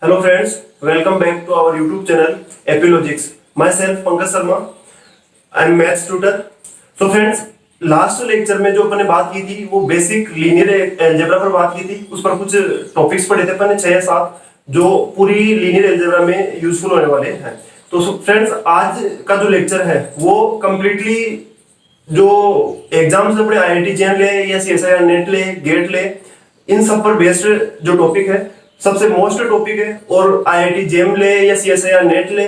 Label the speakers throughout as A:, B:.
A: Hello friends, welcome back to our YouTube channel Epilogics. Myself Pankaj Sharma, I am maths tutor. So friends, last lecture में जो अपन ने बात की थी वो बेसिक लीनियर अलजेब्रा पर बात की थी। उस पर कुछ टॉपिक्स पढ़े थे अपन ने 6 या 7 जो पूरी लीनियर अलजेब्रा में यूजफुल होने वाले हैं। तो फ्रेंड्स आज का जो लेक्चर है वो कम्प्लीटली जो एग्जाम्स अपने IIT जेम ले या CSIR नेट ले गेट ले इन सब पर बेस्ड जो टॉपिक है सबसे मोस्ट टॉपिक है। और IIT जेम ले या CSIR नेट ले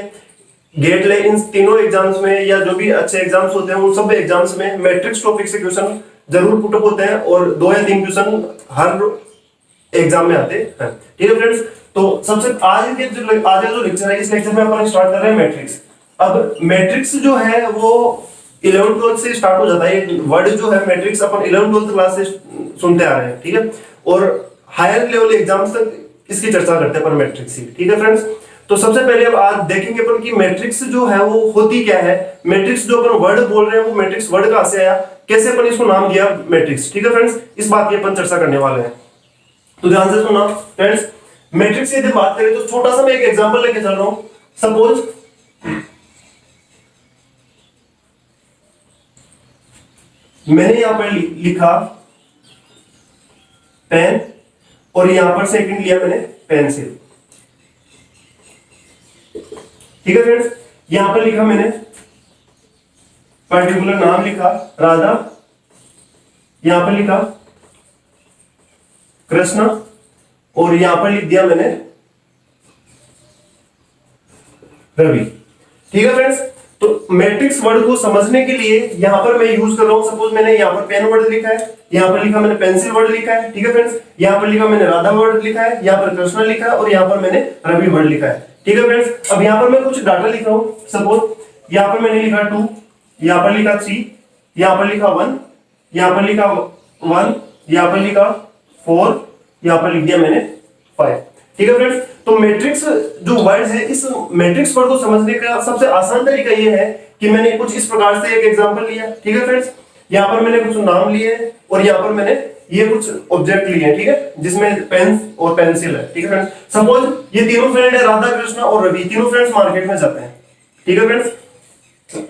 A: गेट ले इन तीनों एग्जाम्स में या जो भी अच्छे एग्जाम्स होते हैं उन सब एग्जाम्स में मैट्रिक्स टॉपिक से क्वेश्चन जरूर पुटअप होते हैं और 2 या 3 क्वेश्चन हर एग्जाम में आते हैं। ठीक है फ्रेंड्स, तो सबसे आज का जो लेक्चर है इस लेक्चर में अपन स्टार्ट कर रहे हैं मैट्रिक्स। अब मैट्रिक्स जो है वो 11th-12th से स्टार्ट हो जाता है। वर्ड जो है मैट्रिक्स अपन 11th-12th क्लास से सुनते आ रहे हैं। ठीक है, और हायर लेवल एग्जाम्स तक इसकी चर्चा करते हैं अपन मैट्रिक्स की। ठीक है फ्रेंड्स, तो सबसे पहले अब आज देखेंगे अपन कि मैट्रिक्स जो है वो होती क्या है। मैट्रिक्स जो अपन वर्ड बोल रहे हैं वो मैट्रिक्स वर्ड कहां से आया, कैसे अपन इसको नाम दिया मैट्रिक्स। ठीक है फ्रेंड्स, इस बात की अपन चर्चा करने वाले हैं, तो ध्यान से सुना फ्रेंड्स। मैट्रिक्स की यदि बात करें तो छोटा सा मैं एक एग्जांपल लेके चल रहा हूं। सपोज मैंने यहां पर लिखा पेन और यहां पर सेकंड लिया मैंने पेंसिल। ठीक है फ्रेंड्स, यहां पर लिखा मैंने पर्टिकुलर नाम लिखा राधा, यहां पर लिखा कृष्णा और यहां पर लिख दिया मैंने रवि। ठीक है फ्रेंड्स, तो मैट्रिक्स वर्ड को समझने के लिए यहां पर मैं यूज कर रहा हूं। सपोज मैंने यहां पर पेन वर्ड लिखा है, यहां पर लिखा मैंने पेंसिल वर्ड लिखा है। ठीक है फ्रेंड्स, यहां पर लिखा मैंने राधा वर्ड लिखा है, यहां पर कृष्णा लिखा है और यहां पर मैंने रवि वर्ड लिखा है। ठीक है फ्रेंड्स, अब यहां पर मैं कुछ डाटा लिख रहा हूं। सपोज यहां पर मैंने लिखा 2, यहां पर लिखा 3, यहां पर लिखा 1, यहां पर लिखा 1, यहां पर लिखा 4, यहां पर लिख दिया मैंने 5। ठीक है फ्रेंड्स, तो मैट्रिक्स जो वर्ड है इस मैट्रिक्स वर्ड को समझने का सबसे आसान तरीका ये है कि मैंने कुछ इस प्रकार से एक एग्जांपल लिया। ठीक है फ्रेंड्स, यहां पर मैंने कुछ नाम लिए और यहां पर मैंने ये कुछ ऑब्जेक्ट लिए हैं। ठीक है, जिसमें पेन और पेंसिल है। ठीक है फ्रेंड्स, सपोज ये तीनों फ्रेंड है राधा कृष्णा और रवि, तीनों फ्रेंड्स मार्केट में जाते हैं। ठीक है फ्रेंड्स,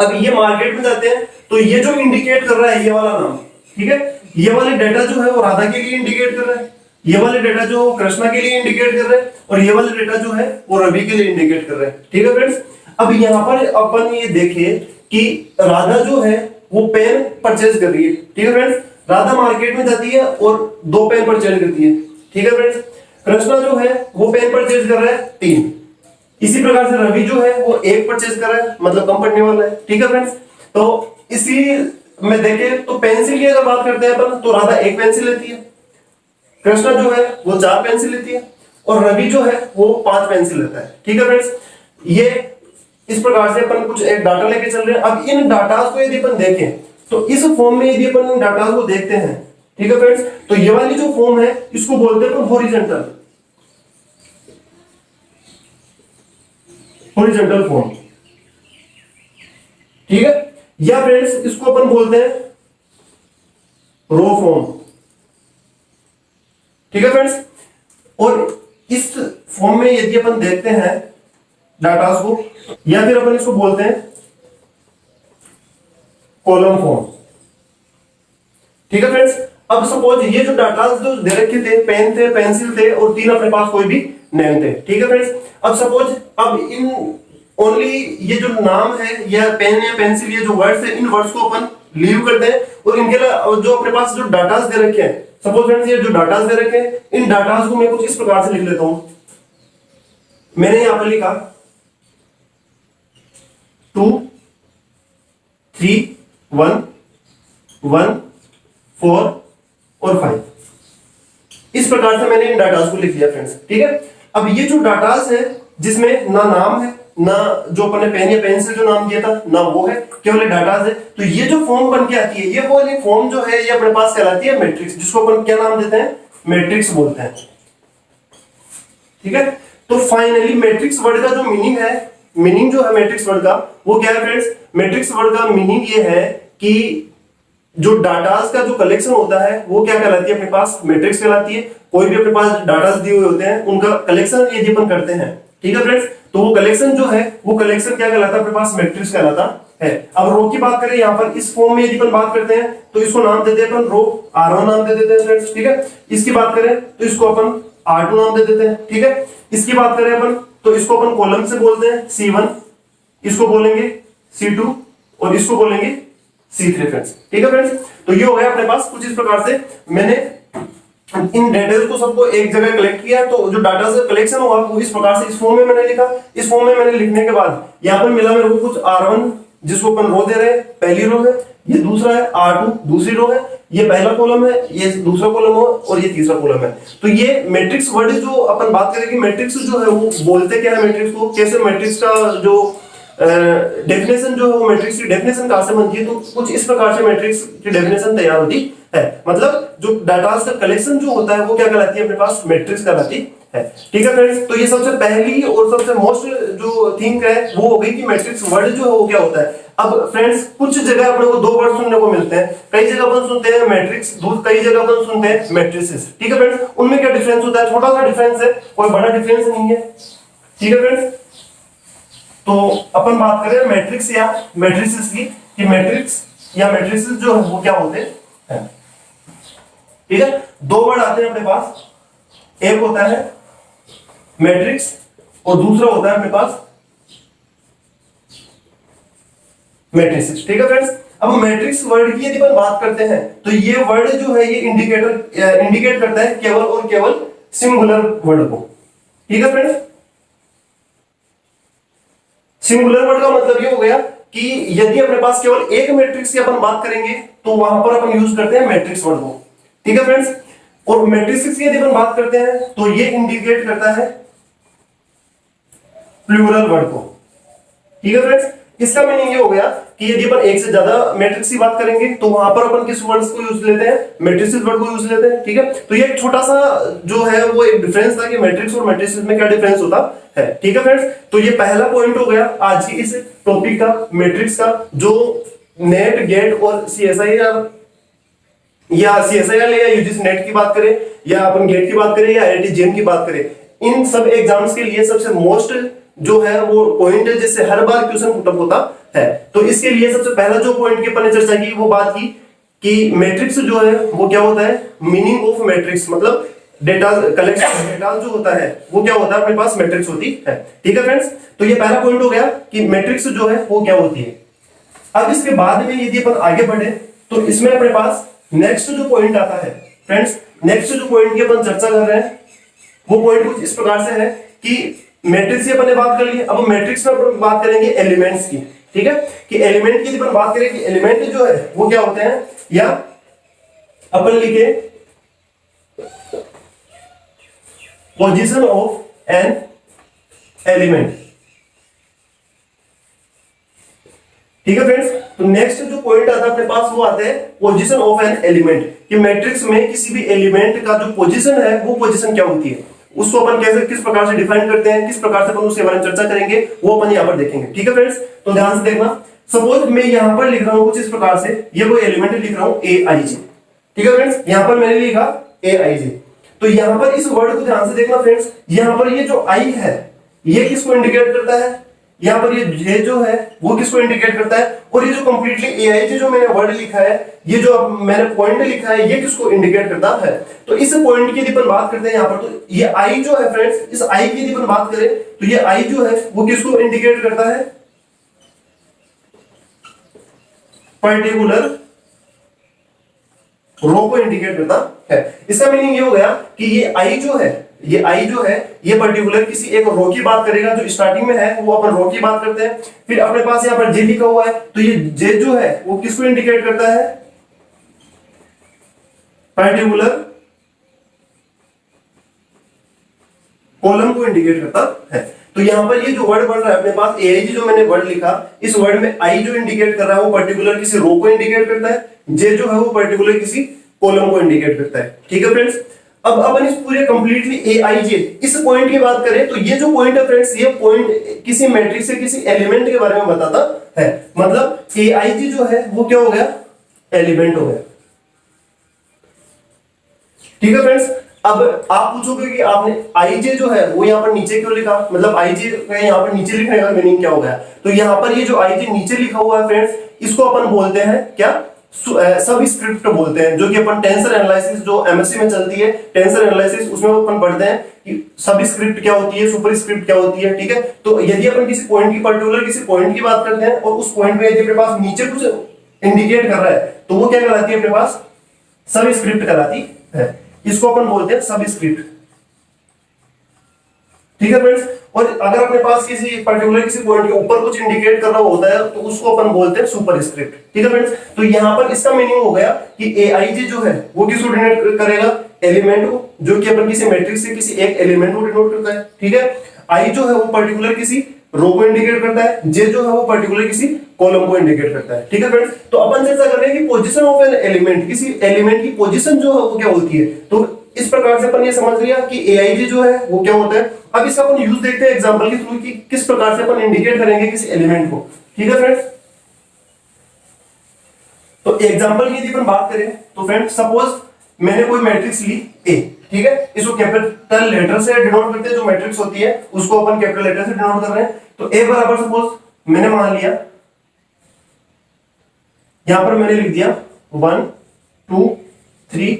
A: अब ये मार्केट में जाते हैं तो ये जो इंडिकेट कर रहा है ये वाला नाम, ठीक है, ये वाले डेटा जो है वो राधा के लिए इंडिकेट कर रहा है, ये वाले डेटा जो कृष्णा के लिए इंडिकेट कर रहे हैं और ये वाले डेटा जो है वो रवि के लिए इंडिकेट कर रहे हैं। ठीक है फ्रेंड्स, अब यहाँ पर अपन ये देखें कि राधा जो है वो पेन परचेज कर रही है। ठीक है फ्रेंड्स, राधा मार्केट में जाती है और 2 पेन परचेज करती है। ठीक है फ्रेंड्स, कृष्णा जो है वो पेन परचेज कर रहा है 3। इसी प्रकार से रवि जो है वो 1 परचेज कर रहा है, मतलब कम पड़ने वाला है। ठीक है फ्रेंड्स, तो इसी में देखें तो पेंसिल की अगर बात करते हैं अपन तो राधा 1 पेंसिल लेती है, कृष्णा जो है वो 4 पेंसिल लेती है और रवि जो है वो 5 पेंसिल लेता है। ठीक है फ्रेंड्स, ये इस प्रकार से अपन कुछ एक डाटा लेके चल रहे हैं। अब इन डाटा को यदि अपन देखें तो इस फॉर्म में यदि अपन इन डाटा को देखते हैं, ठीक है फ्रेंड्स, तो ये वाली जो फॉर्म है इसको बोलते हैं हॉरिजॉन्टल फॉर्म। ठीक है, या फ्रेंड्स इसको अपन बोलते हैं रो फॉर्म। ठीक है फ्रेंड्स, और इस फॉर्म में यदि अपन देखते हैं डाटा को या फिर अपन इसको बोलते हैं कॉलम फॉर्म। ठीक है फ्रेंड्स, अब सपोज ये जो डाटा जो दे रखे थे, पेन थे, पेंसिल थे और 3 अपने पास कोई भी नेम थे। ठीक है फ्रेंड्स, अब सपोज अब इन ओनली ये जो नाम है या पेन या पेंसिल ये जो वर्ड्स है इन वर्ड्स को अपन लीव करते हैं और इनके जो अपने पास जो डाटास दे रखे हैं, सपोज फ्रेंड्स ये जो डाटास दे रखे हैं इन डाटास को मैं कुछ इस प्रकार से लिख लेता हूं। मैंने यहां पर लिखा 2, 3, 1, 1, 4 और 5। इस प्रकार से मैंने इन डाटास को लिख दिया फ्रेंड्स। ठीक है, अब ये जो डाटास है जिसमें ना नाम है ना जो अपने पेन या पेंसिल जो नाम दिया था ना वो है, केवल डाटास है, तो ये जो फॉर्म बन के आती है ये वो वाली फॉर्म जो है ये अपने पास कहलाती है मैट्रिक्स, जिसको अपन क्या नाम देते हैं, मैट्रिक्स बोलते हैं। ठीक है, तो फाइनली मैट्रिक्स वर्ड का जो मीनिंग है, मीनिंग जो है मैट्रिक्स वर्ड का वो क्या है फ्रेंड्स, मैट्रिक्स वर्ड का मीनिंग ये है कि जो डाटास का जो कलेक्शन होता है वो क्या कहलाती है अपने पास, मैट्रिक्स कहलाती है। कोई भी अपने पास डाटास दिए हुए होते हैं उनका कलेक्शन यदि अपन करते हैं, ठीक है फ्रेंड्स, तो वो कलेक्शन जो है वो कलेक्शन क्या कहलाता है अपने पास, मैट्रिक्स कहलाता है। अब रो की बात करें यहाँ पर इस फॉर्म में यदि अपन बात करते हैं तो इसको नाम देते हैं अपन रो, R1 नाम दे देते हैं फ्रेंड्स, ठीक है। इसकी बात करें तो इसको अपन R2 नाम दे देते हैं, ठीक है। इसकी बात करें अपन तो इसको अपन कॉलम से बोलते हैं C1, इसको बोलेंगे C2 और इसको बोलेंगे C3 फ्रेंड्स, ठीक है फ्रेंड्स। तो ये हो गया अपने पास कुछ इस प्रकार से मैंने इन डेटा को सबको एक जगह कलेक्ट किया, तो जो डाटा से कलेक्शन हुआ वो इस प्रकार से इस फॉर्म में मैंने लिखा। इस फॉर्म में मैंने लिखने के बाद यहाँ पर मिला मेरे को कुछ R1 जिसको अपन रो दे रहे हैं, पहली रो है, ये दूसरा है R2 दूसरी रो है, ये पहला कॉलम है, ये दूसरा कॉलम है और ये तीसरा कॉलम है। तो ये मैट्रिक्स वर्ड जो अपन बात करेंगे, मैट्रिक्स जो है वो बोलते क्या है मैट्रिक्स को, कैसे मैट्रिक्स का जो डेफिनेशन जो है वो मैट्रिक्स की डेफिनेशन कहां से बनती है, तो कुछ इस प्रकार से मैट्रिक्स की डेफिनेशन तैयार होती है। मतलब जो डाटा का कलेक्शन जो होता है वो क्या कहलाती है अपने पास, मैट्रिक्स कहलाती है, ठीक है फ्रेंड्स। तो ये सबसे पहली और सबसे मोस्ट जो थिंग है वो हो गई कि मैट्रिक्स वर्ड जो है वो क्या होता है। अब फ्रेंड्स कुछ जगह अपने को दो वर्ड सुनने को मिलते हैं, कई जगह अपन सुनते हैं मैट्रिक्स, कई जगह अपन सुनते हैं मैट्रिसेस, ठीक है फ्रेंड्स। उनमें क्या डिफरेंस होता है, छोटा सा डिफरेंस है, कोई बड़ा डिफरेंस नहीं है, ठीक है फ्रेंड्स। तो अपन बात करें मैट्रिक्स या मैट्रिसेस की, कि मैट्रिक्स या मैट्रिसेस जो है वो क्या होते हैं, ठीक है। दो वर्ड आते हैं अपने पास, एक होता है मैट्रिक्स और दूसरा होता है अपने पास मैट्रिसेस, ठीक है फ्रेंड्स। अब मैट्रिक्स वर्ड की यदि अपन बात करते हैं तो ये वर्ड जो है ये इंडिकेट करता है केवल और केवल सिंगुलर वर्ड को, ठीक है फ्रेंड्स। सिंगुलर वर्ड का मतलब ये हो गया कि यदि अपने पास केवल एक मैट्रिक्स की अपन बात करेंगे तो वहां पर अपन यूज करते हैं मैट्रिक्स वर्ड को, ठीक है फ्रेंड्स। और मैट्रिसेस की यदि अपन बात करते हैं तो ये इंडिकेट करता है प्लूरल वर्ड को, ठीक है फ्रेंड्स। इसका मीनिंग ये हो गया कि यदि अपन एक से ज्यादा मैट्रिक्स की बात करेंगे तो वहां पर अपन किस वर्ड्स को यूज लेते हैं, मैट्रिसेस वर्ड को यूज लेते हैं, ठीक है। तो ये एक छोटा सा जो है वो एक डिफरेंस था कि मैट्रिक्स और मैट्रिसेस में क्या डिफरेंस होता है, ठीक है फ्रेंड्स। तो ये पहला पॉइंट हो गया आज की इस टॉपिक का, मैट्रिक्स का, जो नेट गेट और CSIR या यूजीसी नेट की बात करें या अपन गेट की बात करें या IIT JEE की बात करें, इन सब एग्जाम्स के लिए सबसे मोस्ट जो है वो पॉइंट है जिससे हर बार क्वेश्चन पुटअप होता है। तो इसके लिए सबसे पहला जो पॉइंट की अपन ने चर्चा की वो बात की कि मैट्रिक्स जो है वो क्या होता है, मीनिंग ऑफ मैट्रिक्स, मतलब डेटा कलेक्शन डेटा जो होता है वो क्या होता है अपने पास मैट्रिक्स होती है, ठीक है फ्रेंड्स। तो ये पहला पॉइंट हो गया कि मैट्रिक्स जो है वो क्या होती है। अब इसके बाद में यदि अपन आगे बढ़े तो इसमें अपने पास नेक्स्ट जो पॉइंट आता है फ्रेंड्स, नेक्स्ट जो पॉइंट की अपन चर्चा कर रहे हैं वो पॉइंट कुछ इस प्रकार से है कि मैट्रिक्स की अपन ने बात कर ली, अब मैट्रिक्स में अपन बात करेंगे एलिमेंट्स की, ठीक है। कि एलिमेंट की अपन बात करें कि एलिमेंट जो है वो क्या होते हैं, या अपन लिखे पोजीशन ऑफ एन एलिमेंट, ठीक है फ्रेंड्स। तो नेक्स्ट जो पॉइंट आता है अपने पास वो आता है पोजीशन ऑफ एन एलिमेंट, कि मैट्रिक्स में किसी भी एलिमेंट का जो पोजीशन है वो पोजीशन क्या होती है, उसको अपन कैसे किस प्रकार से डिफाइन करते हैं, किस प्रकार से अपन उसके बारे में चर्चा करेंगे वो अपन यहाँ पर देखेंगे, ठीक है फ्रेंड्स। तो ध्यान से देखना, सपोज मैं यहाँ पर लिख रहा हूँ कुछ इस प्रकार से, ये कोई एलिमेंट लिख रहा हूँ AIJ, ठीक है फ्रेंड्स। यहाँ पर मैंने लिखा AIJ, तो यहाँ पर इस वर्ड को ध्यान से देखना फ्रेंड्स, यहाँ पर ये जो I है ये किसको इंडिकेट करता है, यहाँ पर ये J जो है वो किसको इंडिकेट करता है, और ये जो कंप्लीटली AIJ जो मैंने वर्ड लिखा है, ये जो अब मैंने पॉइंट लिखा है ये किसको इंडिकेट करता है। तो इस पॉइंट की यदि अपन बात करते हैं यहाँ पर, तो ये I जो है फ्रेंड्स, इस I की यदि अपन बात करें तो ये I जो है वो किसको इंडिकेट करता है, पर्टिकुलर रो को इंडिकेट करता है। इसका मीनिंग ये हो गया कि ये I जो है ये पर्टिकुलर किसी एक रो की बात करेगा, जो स्टार्टिंग में है वो अपन रो की बात करते हैं। फिर अपने पास यहाँ पर J लिखा हुआ है, तो ये J जो है वो किसको इंडिकेट करता है, पर्टिकुलर कॉलम को इंडिकेट करता है। तो यहाँ पर ये जो वर्ड बन रहा है अपने पास AIJ जो मैंने वर्ड लिखा, इस वर्ड में I जो इंडिकेट कर रहा है वो पर्टिकुलर किसी रो को इंडिकेट करता है, J जो है वो पर्टिकुलर किसी कॉलम को इंडिकेट करता है, ठीक है फ्रेंड्स। अब अपन इस पूरे कंप्लीटली AIJ इस पॉइंट की बात करें तो ये जो पॉइंट है फ्रेंड्स, ये पॉइंट किसी मैट्रिक्स से किसी एलिमेंट के बारे में बताता है। मतलब AIJ जो है वो क्या हो गया, एलिमेंट हो गया। ठीक है फ्रेंड्स, अब आप पूछोगे कि आपने आईजे जो है वो यहाँ पर नीचे क्यों लिखा, मतलब आईजे यहाँ पर नीचे लिखने का मीनिंग क्या हो गया। तो यहाँ पर ये जो आईजे नीचे लिखा हुआ है फ्रेंड्स, इसको अपन बोलते हैं क्या, सब स्क्रिप्ट बोलते हैं, जो कि अपन टेंसर एनालिसिस जो एमएससी में चलती है, टेंसर एनालिसिस, उसमें अपन पढ़ते हैं कि सब स्क्रिप्ट क्या होती है, सुपर स्क्रिप्ट क्या होती है। ठीक है, तो यदि अपन किसी पॉइंट की, पर्टिकुलर किसी पॉइंट की बात करते हैं और उस पॉइंट में यदि अपने पास नीचे कुछ इंडिकेट कर रहा है तो वो क्या कहलाती है अपने पास, सब स्क्रिप्ट कहलाती है। इसको अपन बोलते हैं सब स्क्रिप्ट। ठीक है फ्रेंड्स, और अगर अपने पास किसी पर्टिकुलर किसी पॉइंट के ऊपर कुछ इंडिकेट कर रहा होता है तो उसको अपन बोलते हैं सुपर स्क्रिप्ट। ठीक है फ्रेंड्स, तो यहां पर इसका मीनिंग हो गया कि एआईजे जो है वो किसको डिनोट करेगा, एलिमेंट को, जो कि अपन किसी मैट्रिक्स से किसी एक एलिमेंट को डिनोट करता है। ठीक है, आई जो है वो पर्टिकुलर किसी रो को इंडिकेट करता है, जे जो है वो पर्टिकुलर किसी कॉलम को इंडिकेट करता है। ठीक है फ्रेंड्स, तो अपन चर्चा कर रहे हैं कि पोजीशन ऑफ एन एलिमेंट, किसी एलिमेंट की पोजीशन जो है वो क्या होती है। तो इस प्रकार से अपन ये समझ लिया कि एआईजे जो है वो क्या होता है। अब इसका अपन यूज देखते हैं एग्जांपल के थ्रू कि किस प्रकार से अपन इंडिकेट करेंगे किसी एलिमेंट को। ठीक है फ्रेंड्स, तो एग्जांपल की यदि अपन बात करें तो फ्रेंड्स सपोज मैंने कोई मैट्रिक्स ली ए, ठीक है, इसको कैपिटल लेटर से डिनोट करते हैं, जो मैट्रिक्स होती है उसको अपन कैपिटल लेटर से डिनोट कर रहे हैं। तो ए बराबर सपोज मैंने मान लिया, यहां पर मैंने लिख दिया 1 2 3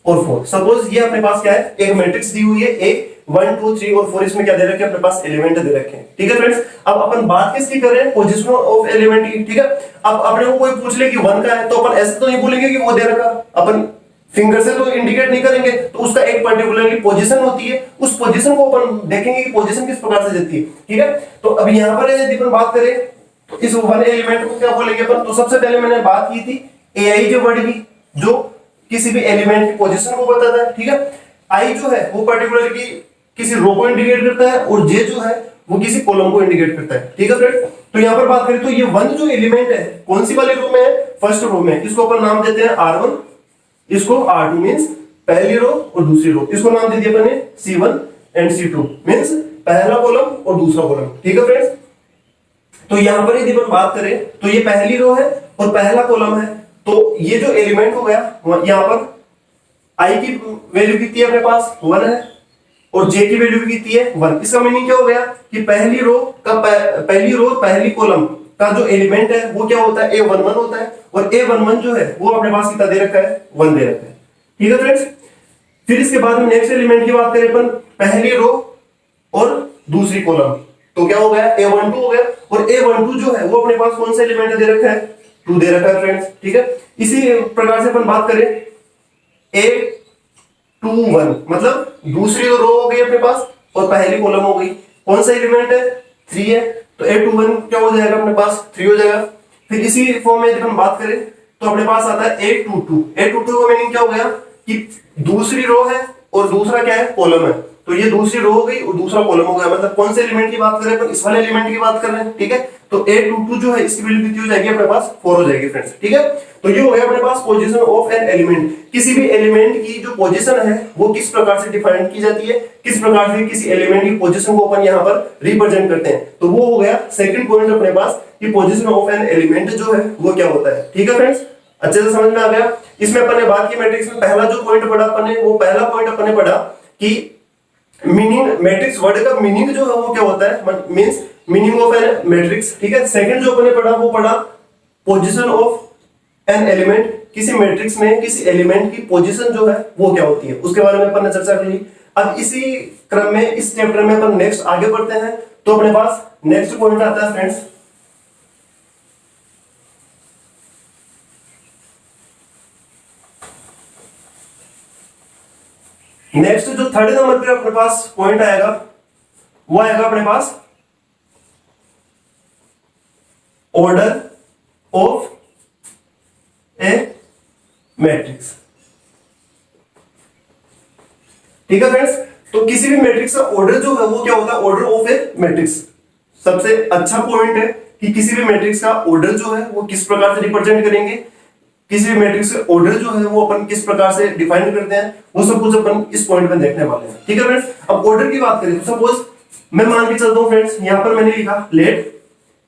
A: और 4। सपोज ये अपने पास क्या है, एक मैट्रिक्स दी हुई है, एक 1 2 3 और 4, इसमें क्या दे रखे हैं अपने पास, एलिमेंट दे रखे हैं। ठीक है फ्रेंड्स, अब अपन बात किसकी कर रहे हैं, पोजीशन ऑफ एलिमेंट की। ठीक है, अब अपने को कोई पूछ ले कि 1 का है तो अपन ऐसे तो नहीं बोलेंगे कि वो दे रखा, अपन फिंगर से तो इंडिकेट नहीं करेंगे, तो उसका एक पर्टिकुलरली पोजीशन होती है, उस पोजीशन को अपन देखेंगे कि पोजीशन किस प्रकार से देती है। ठीक है, तो अब यहां पर यदि अपन बात करें तो इस वन एलिमेंट को क्या बोलेंगे अपन। तो सबसे पहले मैंने बात की थी एआई जो वर्ड की, जो किसी भी एलिमेंट की पोजीशन को बताता है। ठीक है, आई जो है वो पर्टिकुलर की किसी रो को इंडिकेट करता है और जे जो है वो किसी कॉलम को इंडिकेट करता है। ठीक है फ्रेंड्स, तो यहां पर बात करें तो ये वन जो एलिमेंट है कौन सी वाली रो में है, फर्स्ट रो में, इसको अपन नाम देते हैं R1, इसको R2 मींस पहली रो और दूसरी रो, इसको नाम दे दिया मैंने C1 एंड C2 मींस पहला कॉलम और दूसरा कॉलम। ठीक है फ्रेंड्स, तो यहां पर यदि अपन बात करें तो ये पहली रो है और पहला कॉलम है, तो ये जो एलिमेंट हो गया यहां पर आई की वैल्यू कितनी है अपने पास, 1 है, और जे की वैल्यू कितनी है, 1। इसका मीनिंग क्या हो गया कि पहली रो पहली कॉलम का जो एलिमेंट है वो क्या होता है, A11 होता है, और A11 जो है वो अपने पास कितना दे रखा है, 1 दे रखा है। ठीक है फ्रेंड्स, फिर इसके बाद में नेक्स्ट एलिमेंट की बात करें अपन, पहली रो और दूसरी कॉलम, तो क्या हो गया, A12 हो गया, और A12 जो है वो अपने पास कौन सा एलिमेंट दे रखा है, 2 दे रखा है फ्रेंड्स। ठीक है, इसी प्रकार से अपन बात करें A21 मतलब दूसरी रो हो गई अपने पास और पहली कॉलम हो गई, कौन सा एलिमेंट है, 3 है, तो A21 क्या हो जाएगा अपने पास, 3 हो जाएगा। फिर इसी फॉर्म में जब हम बात करें तो अपने पास आता है A22 का मीनिंग क्या हो गया कि दूसरी रो है और दूसरा क्या है, कॉलम है, तो ये दूसरी रो हो गई और दूसरा कॉलम हो गया, मतलब कौन से एलिमेंट की बात कर रहे हैं, इस वाले एलिमेंट की बात कर रहे हैं। ठीक है, तो A22 जो है इसकी वैल्यू कितनी हो जाएगी अपने पास, 4 हो जाएगी फ्रेंड्स। ठीक है, तो ये हो गया अपने पास पोजीशन ऑफ एन एलिमेंट। किसी भी एलिमेंट की जो पोजीशन है वो किस प्रकार से डिफाइन की जाती है, किस प्रकार से किसी एलिमेंट की पोजीशन को अपन यहाँ पर रिप्रेजेंट करते हैं, तो वो हो गया सेकंड पॉइंट अपने पास कि पोजीशन ऑफ एन एलिमेंट जो है वो क्या होता है। ठीक है फ्रेंड्स, अच्छे से समझ में आ गया। इसमें अपन ने बात की मैट्रिक्स में पहला जो पॉइंट पढ़ा अपन ने, वो पहला पॉइंट अपन ने पढ़ा कि मीनिंग, मैट्रिक्स वर्ड का मीनिंग जो है वो क्या होता है, means meaning of an matrix. ठीक है, सेकंड जो अपन ने पढ़ा वो पढ़ा पोजीशन ऑफ एन एलिमेंट, किसी मैट्रिक्स में किसी एलिमेंट की पोजीशन जो है वो क्या होती है, उसके बारे में अपन ने चर्चा की। अब इसी क्रम में इस चैप्टर में अपन नेक्स्ट आगे बढ़ते हैं, तो अपने पास नेक्स्ट पॉइंट आता है फ्रेंड्स नेक्स्ट जो थर्ड नंबर पे अपने पास पॉइंट आएगा वो आएगा अपने पास ऑर्डर ऑफ ए मैट्रिक्स। ठीक है फ्रेंड्स, तो किसी भी मैट्रिक्स का ऑर्डर जो है वो क्या होता है, ऑर्डर ऑफ ए मैट्रिक्स। सबसे अच्छा पॉइंट है कि किसी भी मैट्रिक्स का ऑर्डर जो है वो किस प्रकार से रिप्रेजेंट करेंगे, किसी भी मैट्रिक्स का ऑर्डर जो है वो अपन किस प्रकार से डिफाइन करते हैं, वो सब कुछ अपन इस पॉइंट में देखने वाले हैं। ठीक है फ्रेंड्स, अब ऑर्डर की बात करें तो सपोज मैं मान के चलता हूं फ्रेंड्स, यहां पर मैंने लिखा लेट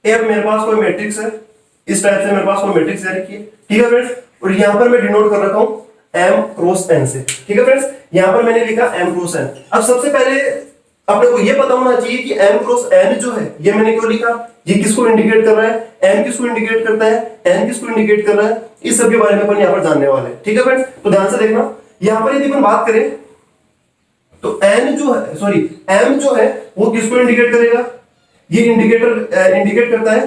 A: ए, अब मेरे पास कोई मैट्रिक्स है इस टाइप से मेरे पास वो मैट्रिक्स दे रखी है, ठीक है फ्रेंड्स। और यहाँ पर मैं डिनोट कर रखा हूँ m क्रॉस n से, ठीक है फ्रेंड्स। यहाँ पर मैंने लिखा m क्रॉस n। अब सबसे पहले अपने को ये पता होना चाहिए कि m क्रॉस n जो है ये मैंने क्यों लिखा, ये किसको इंडिकेट कर रहा है, n किसको इंडिकेट करता है, n किसको इंडिकेट कर रहा है, इस सब के बारे में अपन यहाँ पर जानने वाले हैं, ठीक है फ्रेंड्स। तो ध्यान से देखना, यहाँ पर यदि अपन बात करें तो n जो है सॉरी m जो है वो किसको इंडिकेट करेगा, ये इंडिकेट करता है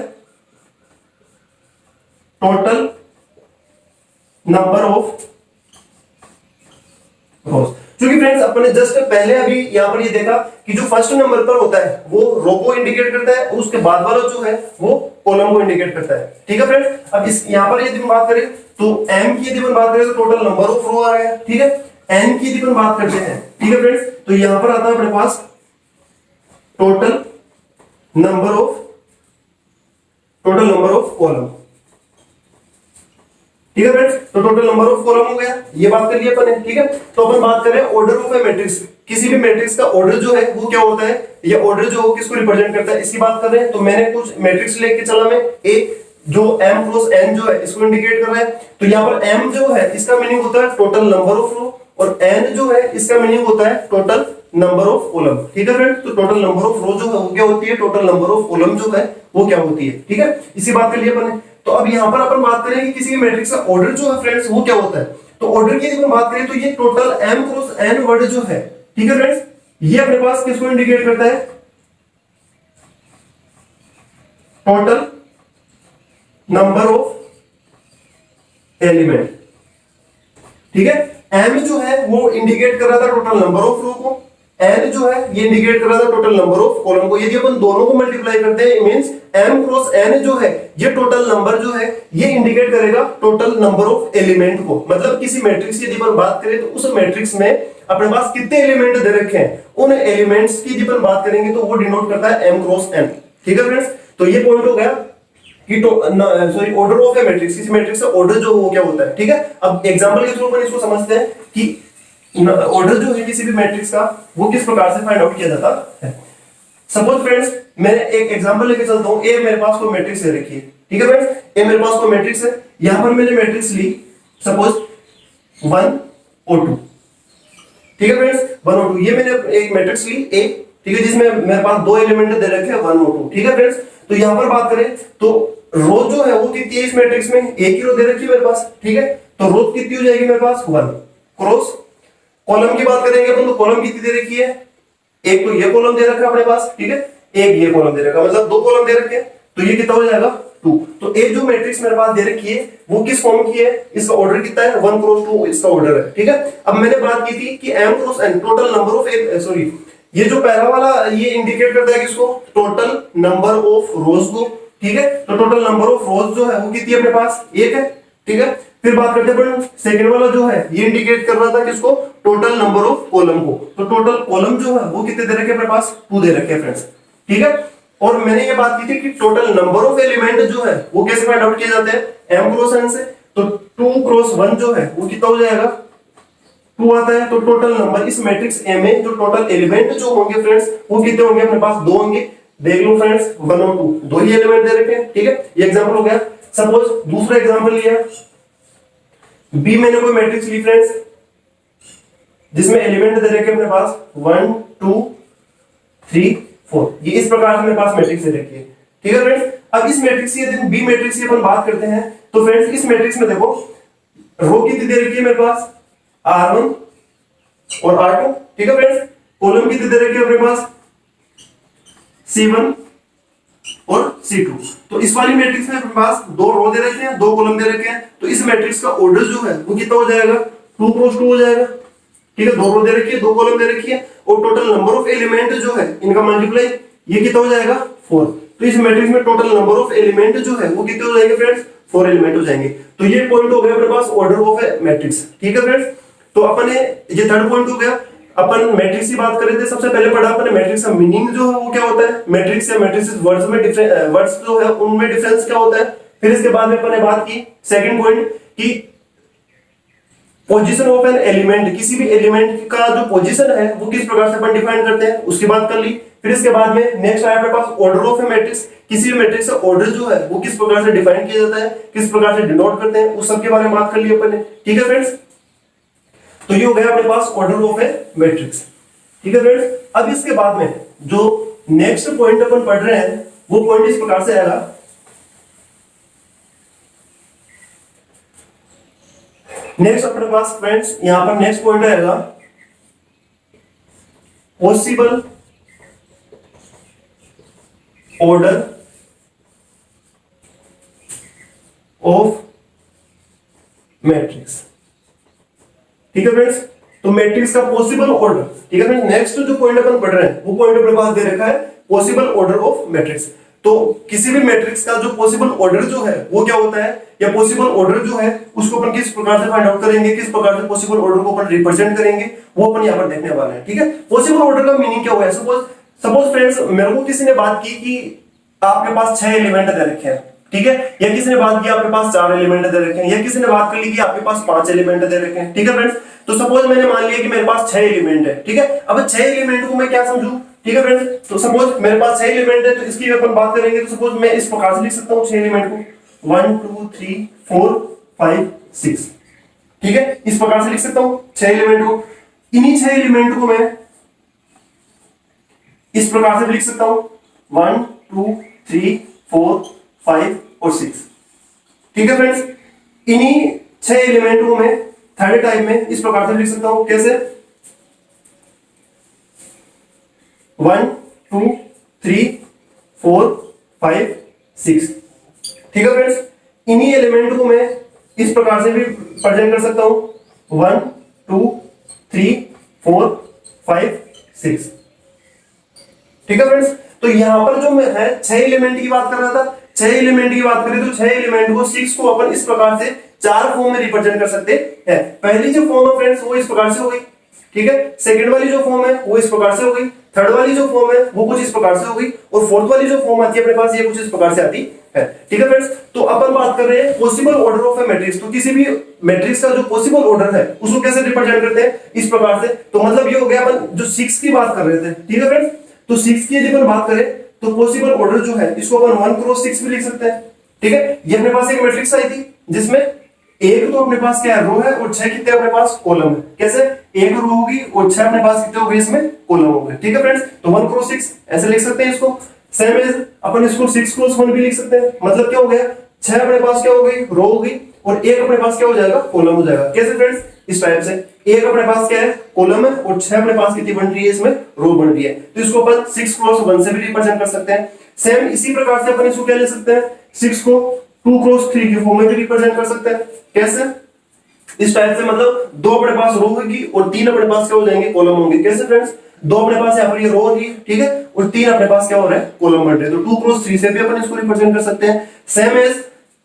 A: टोटल नंबर ऑफ रोज। क्योंकि फ्रेंड्स अपन ने जस्ट पहले अभी यहां पर ये देखा कि जो फर्स्ट नंबर पर होता है वो रो को इंडिकेट करता है और उसके बाद वाला जो है वो कॉलम को इंडिकेट करता है, ठीक है फ्रेंड्स। अब इस यहां पर यदि हम बात करें तो m की यदि हम बात करें तो टोटल नंबर ऑफ रो आ गया, ठीक है। n की यदि हम बात करते हैं, ठीक है फ्रेंड्स, तो यहां पर आता है अपने पास टोटल नंबर ऑफ कॉलम, ठीक है फ्रेंड्स। तो टोटल नंबर ऑफ कॉलम हो गया, ये बात कर लिया अपन ने, ठीक है। तो अपन बात करें ऑर्डर ऑफ ए मैट्रिक्स, किसी भी मैट्रिक्स का ऑर्डर जो है वो क्या होता है, ये ऑर्डर जो किसको रिप्रेजेंट करता है इसकी बात कर रहे हैं। तो मैंने कुछ मैट्रिक्स लेके चला मैं, ए जो m क्रॉस n जो है इसको इंडिकेट कर रहा है। तो यहाँ पर m जो है इसका मीनिंग होता है टोटल नंबर ऑफ रो और n जो है इसका मीनिंग होता है टोटल नंबर ऑफ कॉलम, ठीक है फ्रेंड्स। तो टोटल नंबर ऑफ रो जो है वो क्या होती है, टोटल नंबर ऑफ कॉलम जो है वो क्या होती है, ठीक है। इसी बात कर लिया अपन ने। तो अब यहाँ पर अपन बात करें कि किसी भी मैट्रिक्स का ऑर्डर जो है फ्रेंड्स वो क्या होता है। तो ऑर्डर की यदि हम बात करें तो ये total m cross n word जो है, ठीक है फ्रेंड्स, ये अपने पास किसको इंडिकेट करता है, टोटल नंबर ऑफ एलिमेंट, ठीक है। m जो है वो इंडिकेट कर रहा था टोटल नंबर ऑफ रो को, n जो है ये इंडिकेट कर रहा था टोटल नंबर ऑफ कॉलम को। यदि अपन दोनों को मल्टीप्लाई करते हैं मींस m क्रॉस n जो है ये टोटल नंबर जो है ये इंडिकेट करेगा टोटल नंबर ऑफ एलिमेंट को। मतलब किसी मैट्रिक्स की यदि अपन बात करें तो उस मैट्रिक्स में अपने पास कितने एलिमेंट दे रखे हैं, उन एलिमेंट्स की यदि अपन बात करेंगे तो वो डिनोट करता है m क्रॉस n, ठीक है फ्रेंड्स। तो ये पॉइंट हो गया कि sorry order of a matrix, किसी मैट्रिक्स का ऑर्डर जो वो क्या होता है, ठीक है। अब एग्जांपल के थ्रू अपन इसको समझते हैं कि ऑर्डर जो है किसी भी मैट्रिक्स का वो किस प्रकार से फाइंड आउट किया जाता है। सपोज फ्रेंड्स मैं एक एग्जांपल लेके चलता हूं, ए मेरे पास कोई मैट्रिक्स दे रखी है, ठीक है फ्रेंड्स, ए मेरे पास कोई मैट्रिक्स है। यहां पर मैंने मैट्रिक्स ली सपोज 1 और 2, ठीक है फ्रेंड्स, 1 और 2, ये मैंने एक मैट्रिक्स ली ए, ठीक है, जिसमें मेरे पास दो एलिमेंट दे रखे हैं 1 और 2, ठीक है फ्रेंड्स। तो यहां पर बात करें तो रो जो है वो कितनी है इस मैट्रिक्स में, एक ही रो दे रखी है मेरे पास, ठीक है। तो रो कितनी हो जाएगी मेरे पास 1 क्रॉस। कॉलम की बात करेंगे अपन तो कॉलम कितनी दे रखी है, एक तो ये कॉलम दे रखा है अपने पास, ठीक है, एक ये कॉलम दे रखा, मतलब दो कॉलम दे रखे हैं, तो ये कितना हो जाएगा 2। तो एक जो मैट्रिक्स मेरे पास दे रखी है वो किस फॉर्म की है, इसका ऑर्डर कितना है 1 क्रॉस 2 इसका ऑर्डर है, ठीक है। अब मैंने बात की थी कि m cross n total number of sorry ये जो पहला वाला ये इंडिकेट करता है किसको, टोटल नंबर ऑफ रोज को, ठीक है। तो टोटल नंबर ऑफ रोज जो है वो कितनी है अपने पास, एक है, ठीक है। फिर बात करते हैं सेकंड वाला जो है ये इंडिकेट कर रहा था किसको, टोटल नंबर ऑफ कॉलम को। तो टोटल कॉलम जो है वो कितने दे रखे अपने पास, 2 दे रखे हैं फ्रेंड्स, ठीक है। और मैंने ये बात की थी कि टोटल नंबर ऑफ एलिमेंट जो है वो कैसे फाइंड आउट किए जाते हैं, m क्रॉस n से। तो 2 क्रॉस 1 जो है वो कितना हो जाएगा 2 आता है। तो टोटल नंबर इस मैट्रिक्स A में जो टोटल एलिमेंट जो होंगे फ्रेंड्स वो कितने होंगे अपने पास, 2 होंगे। देख लो फ्रेंड्स 1 और 2 दो ही एलिमेंट दे रखे हैं, ठीक है। ये एग्जांपल हो गया। सपोज दूसरा एग्जांपल लिया, बी मैंने कोई मैट्रिक्स ली फ्रेंड्स जिसमें एलिमेंट दे रखे अपने पास 1 2 3 4, ये इस प्रकार से मेरे पास मैट्रिक्स दे रखी है, ठीक है फ्रेंड्स। अब इस मैट्रिक्स की यदि बी मैट्रिक्स की अपन बात करते हैं तो फ्रेंड्स इस मैट्रिक्स में देखो रो कितनी दे रखी है मेरे पास, r1 और r2, ठीक है फ्रेंड्स। कॉलम कितनी दे रखी है अपने पास, c1 और c2। तो इस वाली मैट्रिक्स में अपने पास 2 रो दे रखे हैं 2 कॉलम दे रखे हैं। तो इस मैट्रिक्स का ऑर्डर जो है वो कितना हो जाएगा, 2 क्रॉस 2 हो जाएगा, ठीक है। 2 रो दे रखी है 2 कॉलम दे रखी है और टोटल नंबर ऑफ एलिमेंट जो है इनका मल्टीप्लाई ये कितना हो जाएगा 4। तो इस मैट्रिक्स में टोटल नंबर ऑफ एलिमेंट जो है वो कितने हो जाएंगे फ्रेंड्स, 4 एलिमेंट हो जाएंगे। तो ये पॉइंट हो गया अपने पास ऑर्डर ऑफ ए मैट्रिक्स, ठीक है फ्रेंड्स। तो अपन ने ये थर्ड पॉइंट हो गया। अपन मैट्रिक्स की बात कर रहे थे, सबसे पहले पढ़ा अपन मैट्रिक्स का मीनिंग जो है वो क्या होता है, मैट्रिक्स या मैट्रिसेस वर्ड्स में वर्ड्स जो है उनमें डिफरेंस क्या होता है। फिर इसके बाद में अपन ने बात की सेकंड पॉइंट की पोजीशन ऑफ एन एलिमेंट, किसी भी एलिमेंट का जो पोजीशन है वो किस प्रकार से अपन डिफाइन करते हैं उसकी बात कर ली। फिर इसके बाद में नेक्स्ट आया अपने पास ऑर्डर ऑफ ए मैट्रिक्स। किसी भी मैट्रिक्स का ऑर्डर जो है वो किस प्रकार से डिफाइन किया जाता है, किस प्रकार से डिनोट करते हैं, उस सब के बारे में बात कर ली अपन ने। ठीक है फ्रेंड्स, तो ये हो गया अपने पास ऑर्डर ऑफ ए मैट्रिक्स। ठीक है फ्रेंड्स, अब इसके बाद में जो नेक्स्ट पॉइंट अपन पढ़ रहे हैं वो पॉइंट इस प्रकार से आएगा। नेक्स्ट अपने पास फ्रेंड्स यहां पर नेक्स्ट पॉइंट आएगा पॉसिबल ऑर्डर ऑफ मैट्रिक्स। ठीक है फ्रेंड्स, तो मैट्रिक्स का पॉसिबल ऑर्डर। ठीक है फ्रेंड्स, नेक्स्ट जो पॉइंट अपन पढ़ रहे हैं वो पॉइंट अपने पास दे रखा है पॉसिबल ऑर्डर ऑफ मैट्रिक्स। तो किसी भी मैट्रिक्स का जो पॉसिबल ऑर्डर जो है वो क्या होता है, या पॉसिबल ऑर्डर जो है उसको अपन किस प्रकार से फाइंड आउट करेंगे, किस प्रकार से पॉसिबल ऑर्डर को अपन रिप्रेजेंट करेंगे, वो अपन यहां पर देखने वाले हैं। ठीक है, पॉसिबल ऑर्डर का मीनिंग क्या हुआ है। सपोज फ्रेंड्स मेरे को किसी ने बात की कि आपके पास 6 एलिमेंट दे रखे हैं, ठीक है, या किसी ने बात की आपके पास 4 एलिमेंट दे रखे हैं, या किसी ने बात कर ली कि आपके पास 5 एलिमेंट दे रखे हैं। ठीक है फ्रेंड्स, तो सपोज मैंने मान लिया कि मेरे पास 6 एलिमेंट है। ठीक है, अब 6 एलिमेंट को मैं क्या समझूं। ठीक है फ्रेंड्स, तो सपोज मेरे पास 6 एलिमेंट है, तो इसकी अपन बात करेंगे तो सपोज मैं इस प्रकार से लिख सकता हूं 6 एलिमेंट को 1 2 3 4 5 6। ठीक है, इस प्रकार से लिख सकता हूं 6 एलिमेंट को। इन्हीं 6 एलिमेंट को मैं इस प्रकार से भी लिख सकता हूं 1 2 3 4 5 और 6। ठीक है फ्रेंड्स, इन्हीं 6 एलिमेंट को मैं थर्ड टाइप में इस प्रकार से लिख सकता हूं, कैसे 1 2 3 4 5 6। ठीक है फ्रेंड्स, इन्हीं एलिमेंट को मैं इस प्रकार से भी प्रेजेंट कर सकता हूं 1 2 3 4 5 6। ठीक है फ्रेंड्स, तो यहां पर जो मैं है 6 एलिमेंट की बात कर रहा था, 6 एलिमेंट की बात करें तो 6 एलिमेंट को 6 को अपन इस प्रकार से 4 फॉर्म में रिप्रेजेंट कर सकते हैं। पहली जो फॉर्म है फ्रेंड्स वो इस प्रकार से हो गई। ठीक है, सेकंड वाली जो फॉर्म है वो इस प्रकार से हो गई, थर्ड वाली जो फॉर्म है वो कुछ इस प्रकार से हो गई, और फोर्थ वाली जो फॉर्म आती है अपने पास ये कुछ इस प्रकार से आती है। ठीक है फ्रेंड्स, तो अपन बात कर रहे हैं possible order of a matrix. तो किसी भी मैट्रिक्स का जो पॉसिबल ऑर्डर है उसको कैसे रिप्रेजेंट करते हैं, इस प्रकार से। तो मतलब ये हो गया अपन जो 6 की बात कर रहे थे। ठीक है फ्रेंड्स, तो 6 की यदि अपन बात करें तो पॉसिबल ऑर्डर जो है इसको अपन 1 क्रॉस 6 भी लिख सकते हैं। ठीक है, ये अपने पास एक मैट्रिक्स आई थी जिसमें एक तो अपने पास क्या है रो है और 6 कितने अपने पास कॉलम है। कैसे, एक रो होगी और 6 अपने पास कितने हो गए इसमें कॉलम हो गए। ठीक है फ्रेंड्स, तो 1 क्रॉस 6 ऐसे लिख सकते हैं इसको। सेम एज अपन इसको 6 क्रॉस 1 भी लिख सकते हैं। मतलब क्या हो गया, 6 अपने पास क्या हो गई रो होगी और एक अपने पास क्या हो जाएगा कॉलम हो जाएगा। कैसे फ्रेंड्स, इस टाइप से एक अपने पास क्या है कॉलम है और 6 अपने पास कितनी बन रही है इसमें रो बन रही है। तो इसको अपन 6 क्रॉस 1 से भी रिप्रेजेंट कर सकते हैं। सेम इसी प्रकार से अपन इसको क्या ले सकते हैं, 6 को 2 क्रॉस 3 के फॉर्म में भी रिप्रेजेंट कर सकते हैं। कैसे, इस टाइप से, मतलब 2 अपने पास रो होगी और 3 अपने पास क्या हो जाएंगे कॉलम होंगे। कैसे फ्रेंड्स, 2 अपने पास यहाँ पर ये रो हो रही है, ठीक है, और 3 अपने पास क्या हो रहा है कॉलम बन रहे हैं। तो 2 क्रॉस 3 से भी अपन इसको रिप्रेजेंट कर सकते हैं। सेम एज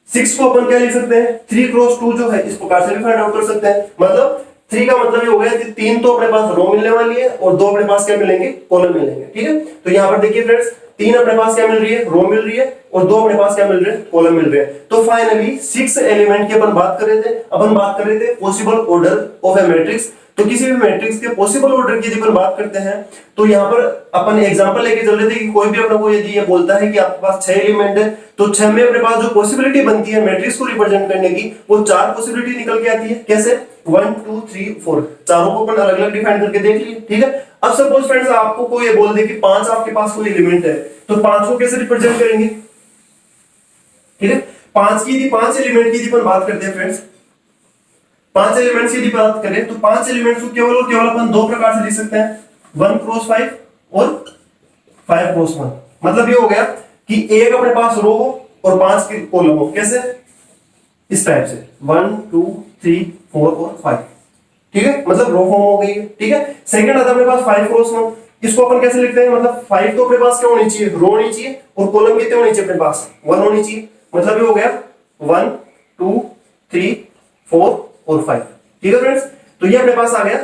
A: 6 को अपन क्या लिख सकते हैं 3 क्रॉस 2 जो है इस प्रकार से भी फाइंड आउट कर सकते हैं। मतलब 3 का मतलब ये हो गया कि 3 तो अपने पास रो मिलने वाली है और 2 अपने पास क्या मिलेंगे कॉलम मिलेंगे। ठीक है, तो यहाँ पर देखिए फ्रेंड्स 3 अपने पास क्या मिल रही है रो मिल रही है और 2 अपने पास क्या मिल रहे हैं कॉलम मिल रहे हैं। तो फाइनली 6 एलिमेंट की अपन बात कर रहे थे। अपन बात कर रहे थे possible order of a matrix. तो किसी भी मैट्रिक्स के पॉसिबल ऑर्डर की यदि अपन बात करते हैं तो यहाँ पर अपन एग्जांपल लेके चल रहे थे कि कोई भी अपने को यदि ये बोलता है कि आपके पास 6 एलिमेंट है तो 6 में अपने पास जो पॉसिबिलिटी बनती है मैट्रिक्स को रिप्रेजेंट करने की वो 4 पॉसिबिलिटी निकल के आती है। कैसे, 1 2 3 4 चारों को अपन अलग अलग डिफाइन करके देख लिए। ठीक है, अब सपोज फ्रेंड्स आपको कोई ये बोल दे कि 5 आपके पास कोई एलिमेंट है तो 5 को कैसे रिप्रेजेंट करेंगे। ठीक है, 5 की यदि 5 एलिमेंट की यदि अपन बात करते हैं फ्रेंड्स, 5 एलिमेंट्स की यदि बात करें तो 5 एलिमेंट्स को केवल और केवल अपन 2 प्रकार से लिख सकते हैं, 1 क्रॉस 5 और 5 क्रॉस 1। मतलब ये हो गया कि एक अपने पास रो हो और 5 की कॉलम हो। कैसे, इस टाइप से 1 2 3 4 और 5। ठीक है, मतलब रो फॉर्म हो गई है। ठीक है, सेकंड आता है अपने पास 5 क्रॉस 1। इसको अपन कैसे लिखते हैं, मतलब 5 तो अपने पास क्या होनी चाहिए रो होनी चाहिए और कॉलम कितने होनी चाहिए अपने पास 1 होनी चाहिए। मतलब ये हो गया 1 2 3 4 और 5। ठीक है फ्रेंड्स, तो ये अपने पास आ गया।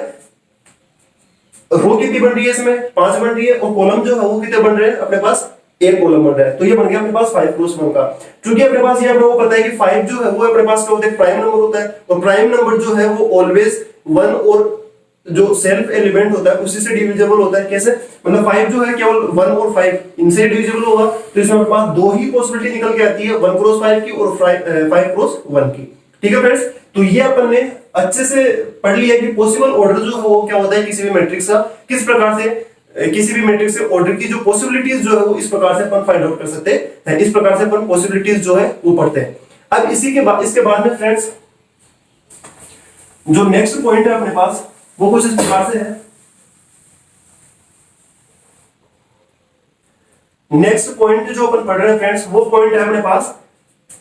A: रो कितनी बन रही है इसमें 5 बन रही है और कॉलम जो है वो कितने बन रहे हैं अपने पास एक कॉलम बन रहा है। तो ये बन गया अपने पास 5 क्रॉस 1 का। क्योंकि अपने पास ये अपने को पता है कि 5 जो है वो अपने पास क्या होता है प्राइम नंबर होता है और प्राइम नंबर जो है वो ऑलवेज 1 और जो सेल्फ एलिमेंट होता है उसी से डिविजिबल होता है। कैसे? मतलब 5 जो है केवल 1 और 5 इनसे डिविजिबल होगा, तो इसमें हमारे पास दो ही पॉसिबिलिटी निकल के आती है, 1 क्रॉस 5 की और 5 क्रॉस 1 की। ठीक है फ्रेंड्स, तो ये अपन ने अच्छे से पढ़ लिया कि पॉसिबल ऑर्डर जो है वो क्या होता है किसी भी मैट्रिक्स का, किस प्रकार से किसी भी मैट्रिक्स से ऑर्डर की जो पॉसिबिलिटीज जो है वो इस प्रकार से अपन फाइंड आउट कर सकते हैं, इस प्रकार से अपन पॉसिबिलिटीज जो है वो पढ़ते हैं। अब इसके बाद में फ्रेंड्स जो नेक्स्ट पॉइंट है अपने पास वो कुछ इस प्रकार से है। नेक्स्ट पॉइंट जो अपन पढ़ रहे हैं फ्रेंड्स, वो पॉइंट है अपने पास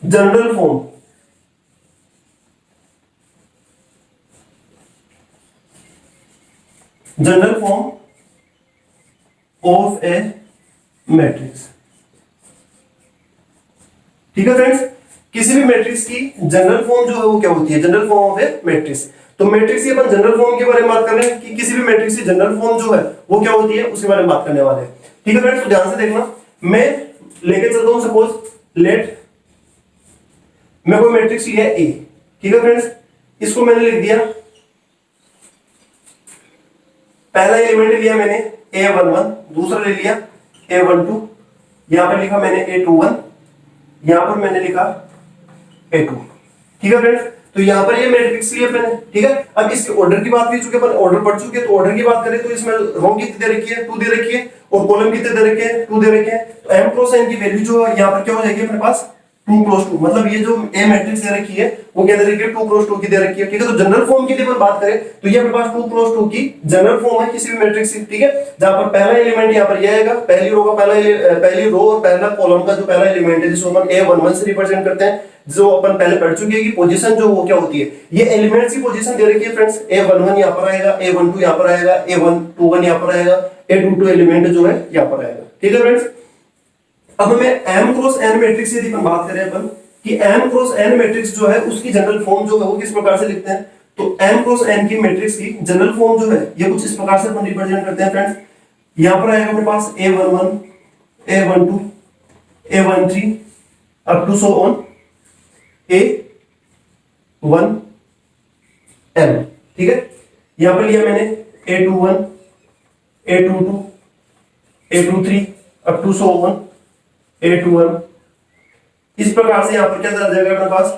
A: general form. General form of a matrix. ठीक है फ्रेंड्स, किसी भी मैट्रिक्स की जनरल फॉर्म जो है वो क्या होती है? General form of a matrix. तो मैट्रिक्स की अपन जनरल फॉर्म के बारे में बात कर रहे हैं कि किसी भी मैट्रिक्स की जनरल फॉर्म जो है वो क्या होती है, उसके बारे में बात करने वाले हैं। ठीक है फ्रेंड्स, तो ध्यान से देखना, मैं लेके चलता हूं सपोज लेट मैं कोई मैट्रिक्स लिया ए। ठीक है फ्रेंड्स, इसको मैंने लिख दिया, पहला एलिमेंट लिया मैंने a11, दूसरा ले लिया a12, यहां पर लिखा मैंने a21, यहां पर मैंने लिखा a2। ठीक है फ्रेंड्स, तो यहां पर ये मैट्रिक्स लिया मैंने। ठीक है, अब इसके ऑर्डर की बात की चुके अपन, ऑर्डर पढ़ चुके, तो ऑर्डर की बात करें तो इसमें रो कितनी दे रखी है? 2 दे रखी है, और कॉलम कितने दे रखे हैं? 2 दे रखे हैं। तो m क्रॉस n की वैल्यू जो है यहां पर क्या हो जाएगी अपने पास? 2 क्रॉस 2। मतलब ये जो ए मैट्रिक्स दे रखी है वो क्या दे रखी है? 2 क्रॉस 2 की दे रखी है। ठीक है, तो जनरल फॉर्म की अपन बात करें तो ये अपने पास 2 क्रॉस 2 की जनरल फॉर्म है किसी भी मैट्रिक्स की। ठीक है, जहां पर पहला एलिमेंट यहां पर ये आएगा, पहली रो का पहली रो और पहला कॉलम का जो पहला एलिमेंट है जिसको अपन a11 से रिप्रेजेंट करते हैं, जो अपन पहले पढ़ चुके हैं कि पोजीशन जो वो क्या होती है, ये एलिमेंट्स की पोजीशन दे रखी है फ्रेंड्स। a11 यहां पर आएगा, a12 यहां पर आएगा, a121 यहां पर आएगा, a22 एलिमेंट जो है यहां पर आएगा। ठीक है फ्रेंड्स, अब हमें m क्रॉस n मैट्रिक्स यदि अपन बात करें अपन कि m क्रॉस n मैट्रिक्स जो है उसकी जनरल फॉर्म जो है वो किस प्रकार से लिखते हैं, तो m क्रॉस n की मैट्रिक्स की जनरल फॉर्म जो है ये कुछ इस प्रकार से अपन रिप्रेजेंट करते हैं फ्रेंड्स। यहां पर आएगा अपने पास a11, a12, a13 up to so on a1n। ठीक है, यहां पर लिया मैंने a21, a22, a23 up to so on a21। इस प्रकार से यहां पर क्या दर्ज जाएगा अपने पास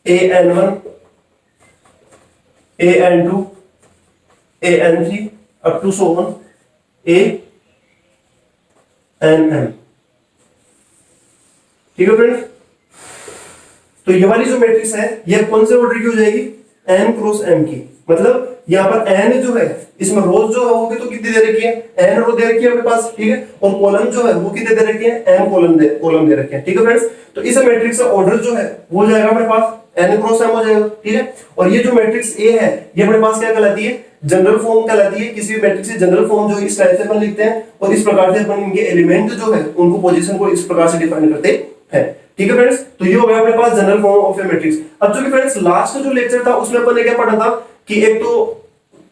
A: an1, an2, an3 up to so on ann। ठीक है फ्रेंड्स, तो ये वाली जो मैट्रिक्स है ये कौन से ऑर्डर की हो जाएगी? n क्रॉस m की। मतलब यहाँ पर n जो है इसमें रोज जो होगी तो कितनी दे रखी है? n रो दे रखी है अपने पास। ठीक है, और कॉलम जो है वो कितने दे रखे हैं? m कॉलम दे रखे हैं। ठीक है फ्रेंड्स, तो इस मैट्रिक्स का ऑर्डर जो है वो हो जाएगा अपने पास n क्रॉस m हो जाएगा। ठीक है, और ये जो मैट्रिक्स A है ये अपने पास क्या कहलाती है? जनरल फॉर्म कहलाती है। किसी भी मैट्रिक्स की जनरल फॉर्म जो इस टाइप से अपन लिखते हैं और इस प्रकार से अपन इनके एलिमेंट जो है उनको पोजीशन को इस प्रकार से डिफाइन करते हैं। ठीक है फ्रेंड्स, तो ये हो गया अपने पास general form of a matrix. अब जो कि फ्रेंड्स लास्ट जो लेक्चर था उसमें अपन ने क्या पढ़ा था कि एक तो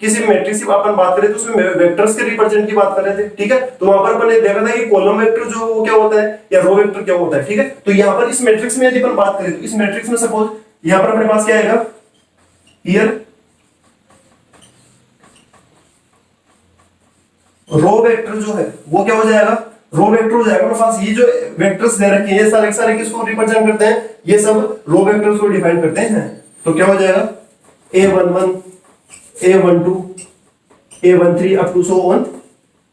A: किसी मैट्रिक्स की अपन बात करें तो उसमें वेक्टर्स के रिप्रेजेंट की बात कर रहे थे। ठीक है, तो वहां पर अपन ने देखा था कि कॉलम वेक्टर जो वो क्या होता है या रो वेक्टर क्या होता है। ठीक है, तो यहाँ पर इस मैट्रिक्स में यदि अपन बात करें तो इस मैट्रिक्स में सपोज यहाँ पर अपने पास क्या आएगा? हियर रो वेक्टर जो है वो क्या हो जाएगा? रो वेक्टर हो जाएगा अपने पास। ये जो वेक्टर्स दे रखे हैं ये सारे सारे किसको रिप्रेजेंट करते हैं? ये सब रो वेक्टर्स को डिफाइन करते हैं। तो क्या हो जाएगा? a11, a12, a13 up to so on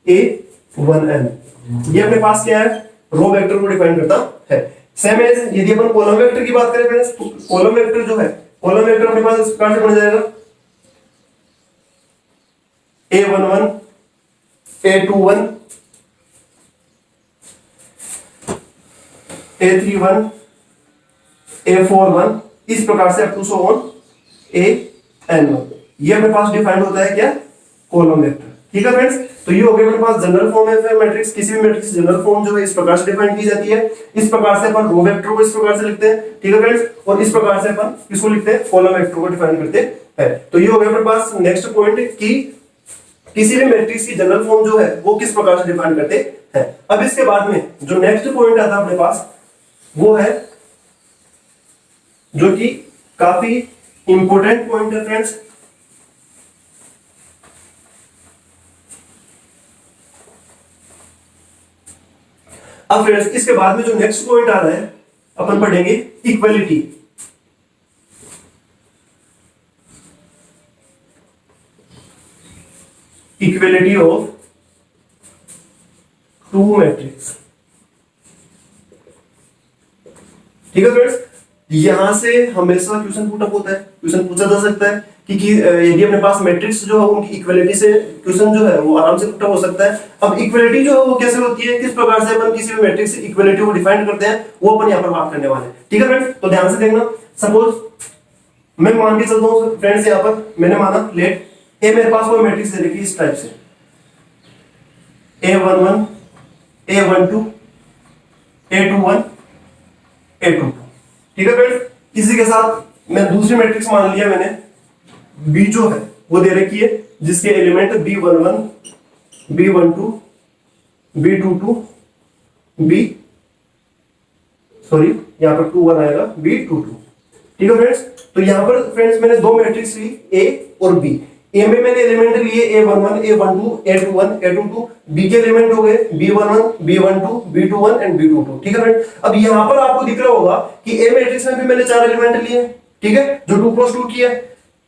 A: a1n। ये अपने पास क्या है? रो वेक्टर को डिफाइन करता है। सेम एज यदि अपन कॉलम वेक्टर की बात करें फ्रेंड्स, तो कॉलम वेक्टर जो है कॉलम वेक्टर अपने पास इस प्रकार से बन जाएगा a11, a21, a31, a41 इस प्रकार से up to so on an1। ये अपने पास डिफाइंड होता है क्या? Column vector. ठीक है फ्रेंड्स, तो ये हो गया अपने पास जनरल फॉर्म है मैट्रिक्स। किसी भी मैट्रिक्स जनरल फॉर्म जो है इस प्रकार से डिफाइन की जाती है। इस प्रकार से अपन रो वेक्टर को इस प्रकार से लिखते हैं। ठीक है फ्रेंड्स, और इस प्रकार से अपन इसको लिखते हैं कॉलम वेक्टर को डिफाइन करते हैं। तो ये हो गया अपने पास नेक्स्ट पॉइंट कि किसी भी मैट्रिक्स की जनरल फॉर्म जो है वो किस प्रकार से डिफाइन करते हैं। अब इसके बाद में जो नेक्स्ट पॉइंट आता है अपने पास वो है जो कि काफी इंपॉर्टेंट पॉइंट है फ्रेंड्स, अब फ्रेंड्स इसके बाद में जो नेक्स्ट पॉइंट आ रहा है अपन पढ़ेंगे equality. Equality of two matrix. ठीक है फ्रेंड्स, यहां से हमेशा क्वेश्चन पुट अप होता है, क्वेश्चन पूछा जा सकता है कि यदि अपने पास मैट्रिक्स जो है उनकी इक्वलिटी से क्वेश्चन जो है वो आराम से पुट अप हो सकता है। अब इक्वलिटी जो है वो कैसे होती है, किस प्रकार से अपन किसी भी मैट्रिक्स की इक्वलिटी को डिफाइन करते हैं, वो अपन यहां पर बात करने वाले हैं। ठीक है फ्रेंड्स, तो ध्यान से देखना। सपोज मैं मान के चलता हूं फ्रेंड्स, यहां पर मैंने माना लेट ए मेरे पास कोई मैट्रिक्स दे रखी है इस टाइप से A11 A12 A21 A22। ठीक है फ्रेंड्स, इसी के साथ मैं दूसरी मैट्रिक्स मान लिया मैंने B जो है वो दे रखी है जिसके element B11 B12 B22 B sorry यहां पर 21 आएगा B22। ठीक है फ्रेंड्स, तो यहां पर फ्रेंड्स मैंने दो मैट्रिक्स ली A और B। ए में मैंने एलिमेंट लिए A11 A12 A21 A22, B के एलिमेंट हो गए B11 B12 B21 and B22। ठीक है फ्रेंड, अब यहां पर आपको दिख रहा होगा कि ए मैट्रिक्स में भी मैंने चार एलिमेंट लिए, ठीक है, जो 2 क्रॉस 2 की है।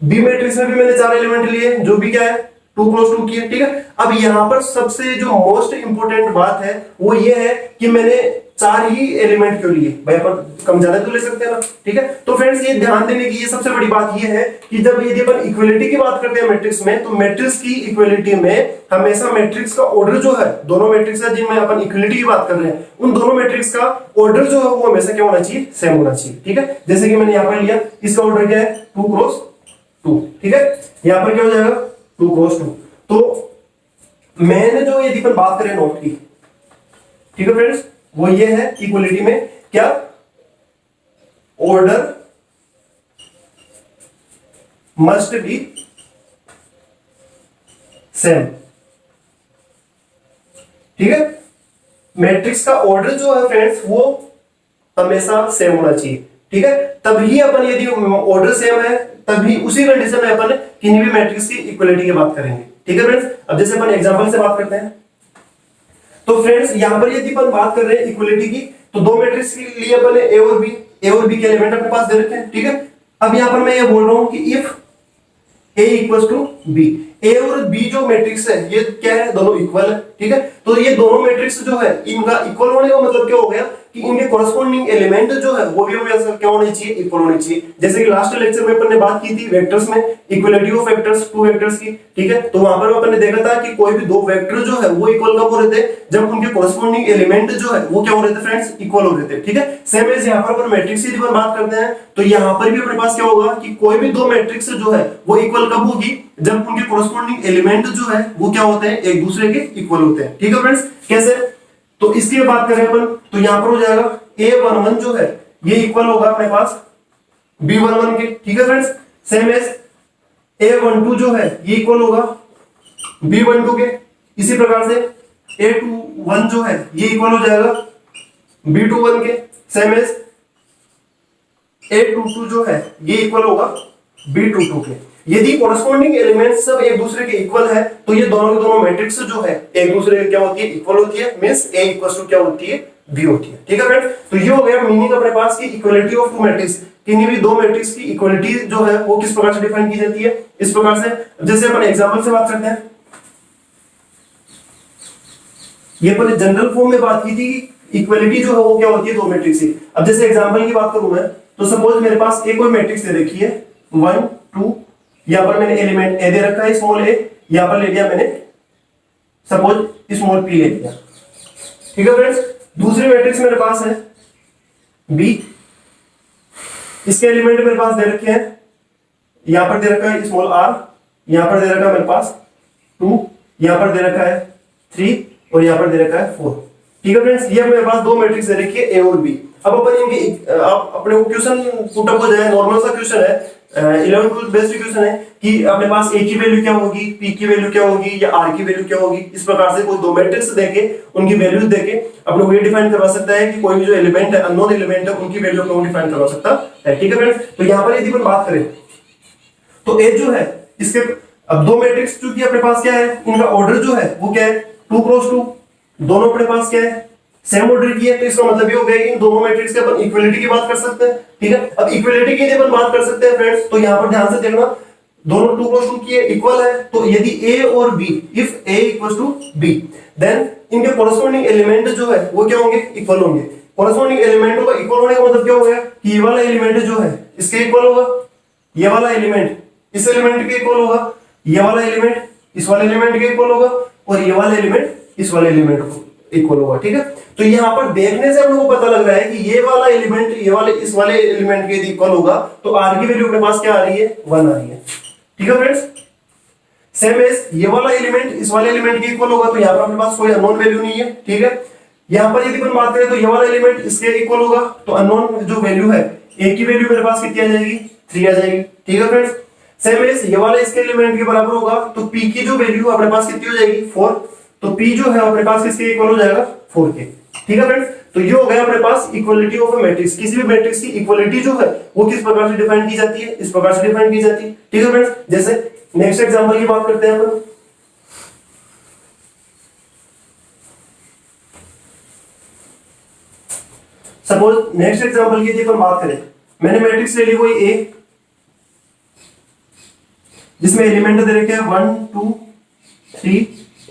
A: बी मैट्रिक्स में भी मैंने चार एलिमेंट लिए जो भी क्या है 2 क्रॉस 2 की है। ठीक है, अब यहां पर सबसे जो मोस्ट इंपोर्टेंट बात है वो ये है कि मैंने चार ही एलिमेंट क्यों लिए, भाई अपन कम ज्यादा तो ले सकते हैं ना। ठीक है, तो फ्रेंड्स ये ध्यान देने की ये सबसे बड़ी बात ये है कि जब यदि अपन इक्वलिटी की बात करते हैं मैट्रिक्स में, तो मैट्रिक्स की इक्वलिटी में हमेशा मैट्रिक्स का ऑर्डर जो है, दोनों मैट्रिक्स है जिनमें अपन इक्वलिटी की बात कर रहे हैं, उन दोनों मैट्रिक्स का ऑर्डर जो है वो हमेशा क्या होना चाहिए, सेम होना चाहिए। ठीक है, जैसे कि मैंने यहां पर लिया, इसका ऑर्डर क्या है 2 क्रॉस 2। ठीक है, यहां पर क्या हो जाएगा 2 क्रॉस 2। तो मैंने जो यदि अपन बात करें नोट की, ठीक है फ्रेंड्स, वो ये है इक्वलिटी में क्या, ऑर्डर मस्ट बी सेम। ठीक है, मैट्रिक्स का ऑर्डर जो है फ्रेंड्स वो हमेशा सेम होना चाहिए। ठीक है, तभी अपन यदि ऑर्डर सेम है तभी उसी कंडीशन में अपन किन्हीं भी मैट्रिक्स की इक्वलिटी की बात करेंगे। ठीक है फ्रेंड्स, अब जैसे अपन एग्जांपल से बात करते हैं, तो फ्रेंड्स यहां पर यदि अपन बात कर रहे हैं इक्वलिटी की, तो दो मैट्रिक्स के लिए अपन ए और बी के एलिमेंट अपने पास दे रखे हैं। ठीक है, अब यहां पर मैं ये बोल रहा हूं कि if A equals to b, a और बी जो मैट्रिक्स है ये क्या है, दोनों इक्वल है। ठीक है, तो ये दोनों मैट्रिक्स जो है इनका इक्वल होने का मतलब क्या हो गया कि इनके कोरस्पोंडिंग एलिमेंट जो है वो भी हमेशा क्या होने चाहिए, इक्वल होने चाहिए। जैसे कि लास्ट लेक्चर में अपन ने बात की थी वेक्टर्स में, इक्वलिटी ऑफ वेक्टर्स, 2 वेक्टर्स की। ठीक है, तो वहां पर अपन ने देखा था कि कोई भी दो वेक्टर जो है वो इक्वल कब हो रहे थे, जब उनके कोरस्पोंडिंग एलिमेंट जो है वो क्या हो रहे थे फ्रेंड्स, इक्वल हो रहे थे। ठीक है, सेम एज यहां पर अपन मैट्रिक्स की जब बात करते हैं तो यहां पर भी अपने पास क्या होगा कि कोई भी दो मैट्रिक्स जो है वो इक्वल कब होगी, जब उनके कोरस्पोंडिंग एलिमेंट जो है वो क्या होते हैं, एक दूसरे के इक्वल होते हैं। ठीक है फ्रेंड्स, कैसे, तो इसकी बात करें अपन तो यहां पर हो जाएगा A11 जो है ये इक्वल होगा अपने पास B11 के। ठीक है फ्रेंड्स, सेम एज A12 जो है ये इक्वल होगा B12 के। इसी प्रकार से A21 जो है ये इक्वल हो जाएगा B21 के। सेम एज A22 जो है ये इक्वल होगा B22 के। यदि कोरस्पोंडिंग एलिमेंट्स सब एक दूसरे के इक्वल है तो ये दोनों के दोनों मैट्रिक्स जो है एक दूसरे के क्या होती है, इक्वल होती है, मींस A इक्वल्स टू क्या होती है, B होती है। ठीक है फ्रेंड्स, तो ये हो गया मीनिंग अपने पास की इक्वलिटी ऑफ टू मैट्रिक्स। किन्हीं भी दो मैट्रिक्स की इक्वलिटी जो है वो किस प्रकार से डिफाइन की जाती है, इस प्रकार से। जैसे अपन एग्जांपल से बात करते हैं, ये अपन जनरल फॉर्म में बात की थी कि इक्वलिटी जो है वो क्या होती है, दो मैट्रिक्स की। अब जैसे एग्जांपल की बात करूं मैं, तो सपोज मेरे पास एक कोई मैट्रिक्स दे रखी है 1 2, यहां पर मैंने एलिमेंट ए दे रखा है स्मॉल ए, यहां पर ले लिया मैंने सपोज स्मॉल पी ले लिया। ठीक है फ्रेंड्स, दूसरी मैट्रिक्स मेरे पास है बी, इसके एलिमेंट मेरे पास दे रखे हैं, यहां पर दे रखा है स्मॉल आर, यहां पर दे रखा है मेरे पास 2, यहां पर दे रखा है 3 और यहां पर दे रखा है 4। ठीक है फ्रेंड्स, ये मेरे पास दो मैट्रिक्स दे रखी है ए और बी। अब अपन इनके आप अपने को क्वेश्चन पुट अप हो जाए, नॉर्मल सा क्वेश्चन है, 11 12 बेस्ट क्वेश्चन है कि अपने पास ए की वैल्यू क्या होगी, पी की वैल्यू क्या होगी या आर की वैल्यू क्या होगी। इस प्रकार से कोई दो मैट्रिक्स देके उनकी वैल्यूज देके अपने को ये डिफाइन करवा सकता है कि कोई भी जो एलिमेंट है, अननोन एलिमेंट है, उनकी वैल्यू को डिफाइन करवा सकता है। ठीक है फ्रेंड्स, तो यहां पर यदि अपन बात करें तो ए जो है इसके, अब दो मैट्रिक्स चूंकि अपने पास क्या है, इनका ऑर्डर जो है वो क्या है 2 क्रॉस 2, दोनों अपने पास क्या है सेम ऑर्डर की है, तो इसका मतलब ये हो गया कि इन दोनों मैट्रिक्स के अपन इक्वलिटी की बात कर सकते हैं। ठीक है, अब इक्वलिटी की यदि अपन बात कर सकते हैं फ्रेंड्स, तो यहाँ पर ध्यान से देखना, दोनों 2 क्रॉस 2 की इक्वल है, तो यदि ए और B, if A equals to B, then इनके कोरस्पोंडिंग एलिमेंट जो है वो क्या होंगे, इक्वल होंगे। कोरस्पोंडिंग एलिमेंटों का इक्वल होने का मतलब क्या हो गया कि ये वाला एलिमेंट जो है इसके इक्वल होगा, ये वाला एलिमेंट इस एलिमेंट के इक्वल होगा, ये वाला एलिमेंट इस वाले एलिमेंट के इक्वल होगा, और ये वाला एलिमेंट इस वाले एलिमेंट को इक्वल होगा। ठीक है, तो यहाँ पर देखने से हम लोगों को पता लग रहा है कि ये वाला एलिमेंट ये वाले इस वाले एलिमेंट के इक्वल होगा, तो आर की वैल्यू अपने पास क्या आ रही है, 1 आ रही है। ठीक है फ्रेंड्स, सेम एज ये वाला एलिमेंट इस वाले एलिमेंट के इक्वल होगा, तो यहाँ पर अपने पास कोई अननोन वैल्यू नहीं है। ठीक है, यहाँ पर यदि अपन बात करें तो ये वाला एलिमेंट इसके इक्वल होगा, तो अननोन जो वैल्यू है ए की वैल्यू मेरे पास कितनी आ जाएगी, 3 आ जाएगी। ठीक है फ्रेंड्स, सेम एज ये वाला इसके एलिमेंट के बराबर होगा, तो पी की जो वैल्यू अपने पास कितनी हो जाएगी, 4, तो पी जो है अपने पास किसके इक्वल हो जाएगा, 4 के। ठीक है फ्रेंड्स, तो ये हो गया अपने पास इक्वलिटी ऑफ अ मैट्रिक्स। किसी भी मैट्रिक्स की इक्वलिटी जो है वो किस प्रकार से डिफाइन की जाती है, इस प्रकार से डिफाइन की जाती है। ठीक है फ्रेंड्स, जैसे नेक्स्ट एग्जांपल की बात करते हैं अपन। सपोज नेक्स्ट एग्जांपल की यदि अपन बात करें, मैंने मैट्रिक्स ले ली कोई ए, जिसमें एलिमेंट दे रखे हैं 1 2 3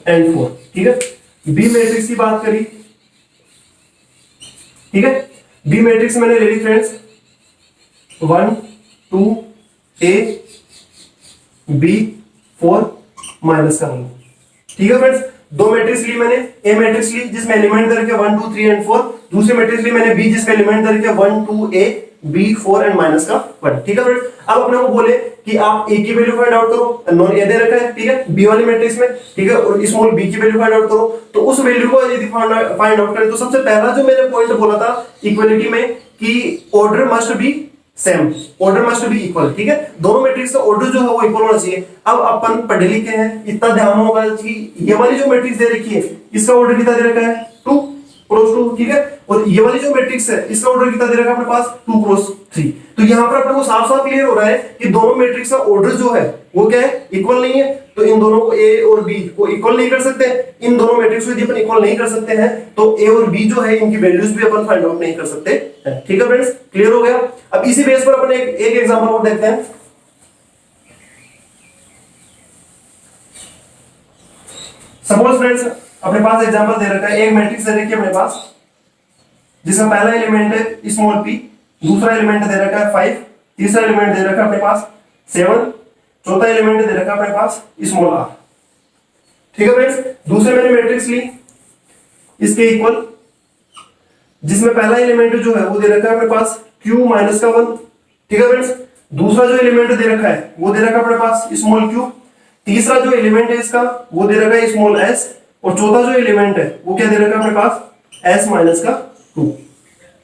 A: एंड 4। ठीक है, बी मैट्रिक्स की बात करी। ठीक है, बी मैट्रिक्स मैंने ले ली फ्रेंड्स 1 2 ए बी 4 माइनस का 1। ठीक है फ्रेंड्स, दो मैट्रिक्स ली मैंने, ए मैट्रिक्स ली जिसमें एलिमेंट दे रखे 1 2 3 एंड 4, दूसरी मैट्रिक्स ली मैंने बी जिसमें एलिमेंट दे रखे 1 2 ए बी 4 एंड माइनस का 1। ठीक है फ्रेंड्स, अब अपने को बोले कि आप ए की वैल्यू फाइंड आउट करो, नॉन ए दे रखा है। ठीक है, बी वाली मैट्रिक्स में। ठीक है, और स्मॉल बी की वैल्यू फाइंड आउट करो, तो उस वैल्यू को यदि फाइंड आउट करें, तो सबसे पहला जो मैंने पॉइंट बोला था इक्वलिटी में कि order must be same, order must be equal. ठीक है, दोनों मैट्रिक्स का ऑर्डर जो है वो इक्वल होना चाहिए। अब अपन पढ़े लिखे हैं, इतना ध्यान होगा कि ये वाली जो मैट्रिक्स दे रखी है इसका ऑर्डर कितना दे रखा है, 2 क्रॉस 2। ठीक है, और ये वाली जो मैट्रिक्स है इसका ऑर्डर कितना दे रखा है अपने पास, 2 क्रॉस 3। तो यहाँ पर अपने को साफ साफ क्लियर हो रहा है कि दोनों मैट्रिक्स का ऑर्डर जो है वो क्या है, इक्वल नहीं है। तो इन दोनों को ए और बी को इक्वल नहीं कर सकते, इन दोनों मैट्रिक्स को यदि अपन इक्वल नहीं कर सकते हैं, तो ए और बी जो है इनकी वैल्यूज भी अपन फाइंड आउट नहीं कर सकते। ठीक है फ्रेंड्स, क्लियर हो गया। अब इसी बेस पर अपन एक एग्जांपल और देखते हैं। सपोज फ्रेंड्स अपने पास एग्जांपल दे रखा है, एक मैट्रिक्स दे रखी है अपने पास, जिसका पहला एलिमेंट है स्मॉल p, दूसरा एलिमेंट दे रखा है 5, तीसरा एलिमेंट दे रखा है अपने पास 7, चौथा एलिमेंट दे रखा है अपने पास स्मॉल r। ठीक है फ्रेंड्स, दूसरे मैंने मैट्रिक्स ली इसके इक्वल, जिसमें पहला एलिमेंट जो है वो दे रखा है अपने पास q माइनस का 1। ठीक है फ्रेंड्स, दूसरा जो एलिमेंट दे रखा है वो दे रखा है अपने पास स्मॉल q, तीसरा जो एलिमेंट है इसका वो दे रखा है स्मॉल s, और चौथा जो एलिमेंट है वो क्या दे रखा है अपने पास s माइनस का 2।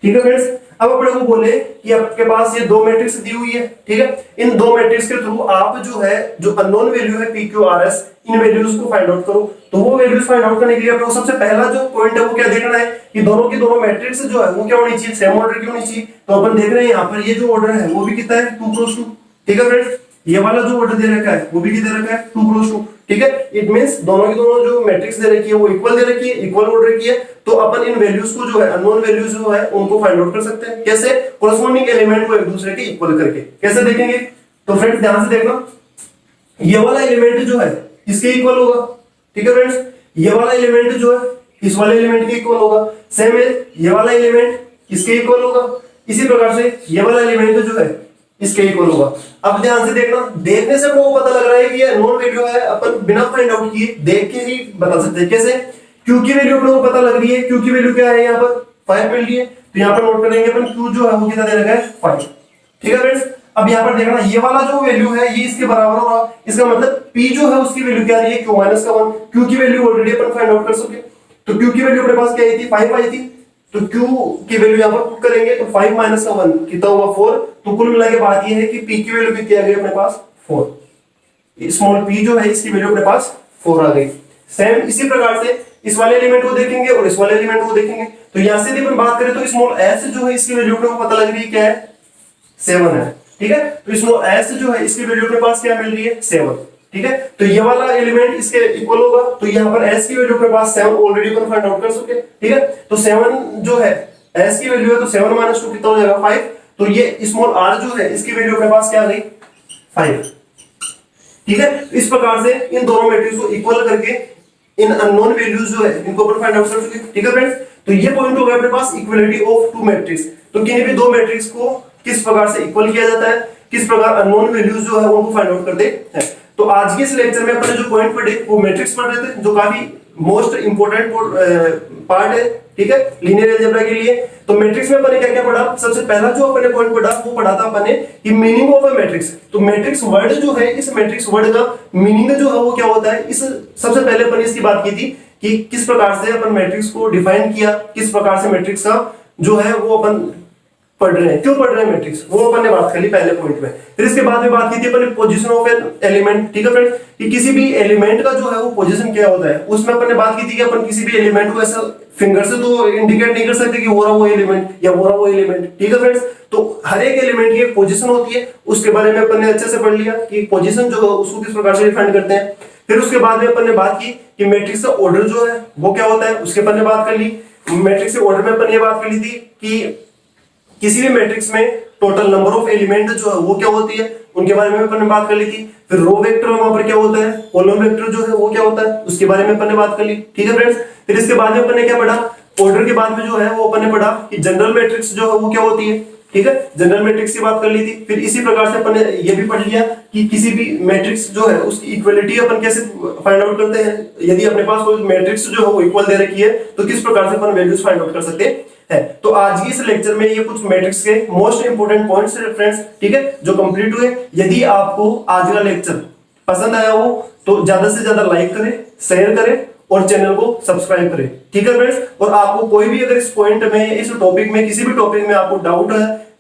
A: ठीक है फ्रेंड्स, अब अपने को बोले कि आपके पास ये दो मैट्रिक्स दी हुई है। ठीक है, इन दो मैट्रिक्स के थ्रू आप जो है जो अननोन वैल्यू है p q r s, इन वैल्यूज को फाइंड आउट करो। तो वो वैल्यूज फाइंड आउट करने के लिए अपने को सबसे पहला जो पॉइंट है वो क्या देखना है कि दोनों की दोनों मैट्रिक्स जो है वो क्या होनी चाहिए, सेम ऑर्डर की होनी चाहिए। तो अपन देख रहे हैं यहाँ पर ये जो ऑर्डर है वो भी कितना है, 2 क्रॉस 2। ठीक है फ्रेंड्स, ये वाला जो ऑर्डर दे रखा है वो भी कितना रखा है, 2 क्रॉस 2। ठीक है, इट मींस दोनों की दोनों जो मैट्रिक्स दे रखी है वो इक्वल दे रखी है, इक्वल ऑर्डर की है। तो अपन इन वैल्यूज को जो है अननोन वैल्यूज जो है उनको फाइंड आउट कर सकते हैं। कैसे, कोरस्पोंडिंग एलिमेंट को एक दूसरे के इक्वल करके। कैसे देखेंगे, तो फ्रेंड्स ध्यान से देखना, ये वाला एलिमेंट जो है इसके इक्वल होगा। ठीक है फ्रेंड्स, ये वाला एलिमेंट जो है इस वाले एलिमेंट के इक्वल होगा। सेम है, ये वाला एलिमेंट इसके इक्वल होगा। इसी प्रकार से ये वाला एलिमेंट जो है इसके इक्वल होगा। अब ध्यान से देखना, देखने से आपको पता लग रहा है कि ये नॉन वैल्यू है, अपन बिना फाइंड आउट किए देख के ही बता सकते हैं। कैसे, क्यू की वैल्यू अपने को पता लग रही है, क्यू की वैल्यू क्या है यहाँ पर 5 मिल रही है, तो यहाँ पर नोट करेंगे अपन क्यू जो है वो कितना दे रखा है 5। ठीक है फ्रेंड्स, अब यहाँ पर देखना ये वाला जो वैल्यू है ये इसके बराबर होगा, इसका मतलब p जो है उसकी वैल्यू क्या आ रही है, q माइनस का 1। q की वैल्यू ऑलरेडी अपन फाइंड आउट कर सके, तो q की वैल्यू अपने पास क्या आई थी, 5 आई थी। तो q की वैल्यू यहाँ पर पुट करेंगे तो 5 माइनस का 1 कितना होगा 4। तो कुल मिला के बात ये है कि p की वैल्यू कितनी आ गई अपने पास 4। स्मॉल p जो है इसकी वैल्यू अपने पास 4 आ गई। सेम इसी प्रकार से इस वाले एलिमेंट को देखेंगे और इस वाले एलिमेंट को देखेंगे। तो यहां से अपन बात करें तो स्मॉल s जो है इसकी वैल्यू अपने को पता लग रही है क्या है, 7 है। ठीक है, तो स्मॉल s जो है इसकी वैल्यू अपने पास क्या मिल रही है, 7। ठीक है। तो ये वाला एलिमेंट इसके इक्वल होगा, तो यहाँ पर s की वैल्यू अपने पास 7 ऑलरेडी अपन फाइंड आउट कर चुके, ठीक है। तो 7 जो है s की वैल्यू है, तो 7 माइनस 2 कितना हो जाएगा 5। तो ये स्मॉल r जो है इसकी वैल्यू अपने पास क्या आ गई 5, ठीक है। इस प्रकार से इन दोनों मैट्रिक्स को इक्वल करके इन अननोन वैल्यूज जो है इनको अपन फाइंड आउट कर चुके, ठीक है फ्रेंड्स। तो ये पॉइंट हो गया अपने पास इक्वलिटी ऑफ टू मैट्रिक्स। तो किन्हीं भी दो मैट्रिक्स को किस प्रकार से इक्वल किया जाता है, किस प्रकार अननोन वैल्यूज जो है उनको फाइंड आउट करते हैं। तो आज के इस लेक्चर में अपन जो पॉइंट पढ़े वो मैट्रिक्स पढ़ रहे थे, जो काफी मोस्ट इंपोर्टेंट पार्ट है, ठीक है, लीनियर अलजेब्रा के लिए। तो मैट्रिक्स में अपन क्या क्या पढ़ा, सबसे पहला जो अपन ने पॉइंट पढ़ा वो पढ़ा था अपन ने कि मीनिंग ऑफ अ मैट्रिक्स। तो मैट्रिक्स वर्ड जो है, इस मैट्रिक्स वर्ड का मीनिंग जो है वो क्या होता है, इस सबसे पहले अपन इसकी बात की थी कि किस प्रकार से अपन मैट्रिक्स को डिफाइन किया, किस प्रकार से मैट्रिक्स का जो है वो अपन पढ़ रहे हैं, क्यों पढ़ रहे हैं मैट्रिक्स, वो अपन ने बात कर ली पहले पॉइंट में। फिर इसके बाद में बात की थी अपन ने पोजीशन ऑफ एन एलिमेंट, ठीक है फ्रेंड्स, कि किसी भी एलिमेंट का जो है वो पोजीशन क्या होता है। उसमें अपन ने बात की थी कि अपन किसी भी एलिमेंट को ऐसा फिंगर से तो इंडिकेट नहीं कर सकते कि वो रहा वो एलिमेंट या वो रहा वो एलिमेंट, ठीक है फ्रेंड्स। तो हर एक एलिमेंट की एक पोजीशन होती है, उसके बारे में अपन ने अच्छे से पढ़ लिया कि पोजीशन जो है उसको किस प्रकार से डिफाइन करते हैं। फिर उसके बाद में अपन ने बात की कि मैट्रिक्स का ऑर्डर जो है वो क्या होता है, उसके अपन ने बात कर ली। मैट्रिक्स के ऑर्डर में अपन ये बात कर ली थी कि किसी भी मैट्रिक्स में टोटल नंबर ऑफ एलिमेंट जो है वो क्या होती है, उनके बारे में अपन ने बात कर ली थी। फिर रो वेक्टर वहां पर क्या होता है, कॉलम वेक्टर जो है वो क्या होता है, उसके बारे में अपन ने बात कर ली, ठीक है फ्रेंड्स। फिर इसके बाद में अपन ने क्या पढ़ा, ऑर्डर के बाद में जो है वो अपन ने पढ़ा कि जनरल मैट्रिक्स जो है वो क्या होती है, ठीक है, जनरल मैट्रिक्स की बात कर ली थी। फिर इसी प्रकार से अपन ने ये भी पढ़ लिया कि किसी भी मैट्रिक्स जो है उसकी इक्वलिटी अपन कैसे फाइंड आउट करते हैं। यदि अपने पास कोई मैट्रिक्स जो है वो इक्वल दे रखी है तो किस प्रकार से अपन वैल्यूज फाइंड आउट कर सकते हैं। तो आज की इस लेक्चर में ये कुछ मैट्रिक्स के मोस्ट इंपोर्टेंट पॉइंट्स है फ्रेंड्स, ठीक है, जो कंप्लीट हुए। यदि आपको आज का लेक्चर पसंद आया हो तो ज्यादा से ज्यादा लाइक करें, शेयर करें और चैनल को सब्सक्राइब करें, ठीक है फ्रेंड्स। और आपको कोई भी अगर इस पॉइंट में, इस टॉपिक में, किसी भी टॉपिक में आपको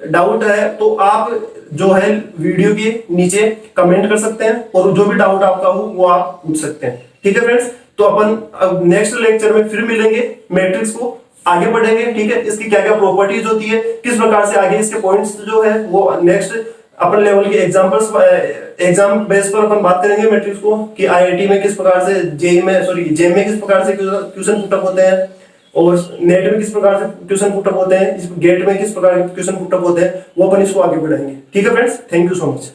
A: डाउट है तो आप जो है वीडियो के नीचे कमेंट कर सकते हैं और जो भी डाउट आपका हो वो आप पूछ सकते हैं, ठीक है फ्रेंड्स। तो अपन अब नेक्स्ट लेक्चर में फिर मिलेंगे, मैट्रिक्स को आगे बढ़ेंगे, ठीक है, इसकी क्या क्या प्रॉपर्टीज होती है, किस प्रकार से आगे इसके पॉइंट्स जो है वो नेक्स्ट अपन लेवल के एग्जांपल्स, एग्जाम बेस पर अपन बात करेंगे मैट्रिक्स को कि आईआईटी में किस प्रकार से, जेईई में, सॉरी जेईई में किस प्रकार से क्वेश्चन पुटअप होते हैं और नेट में किस प्रकार से क्वेश्चन पुटअप होते हैं, इस गेट में किस प्रकार के क्वेश्चन पुटअप होते हैं, वो अपन इसको आगे बढ़ाएंगे, ठीक है friends. Thank you so much.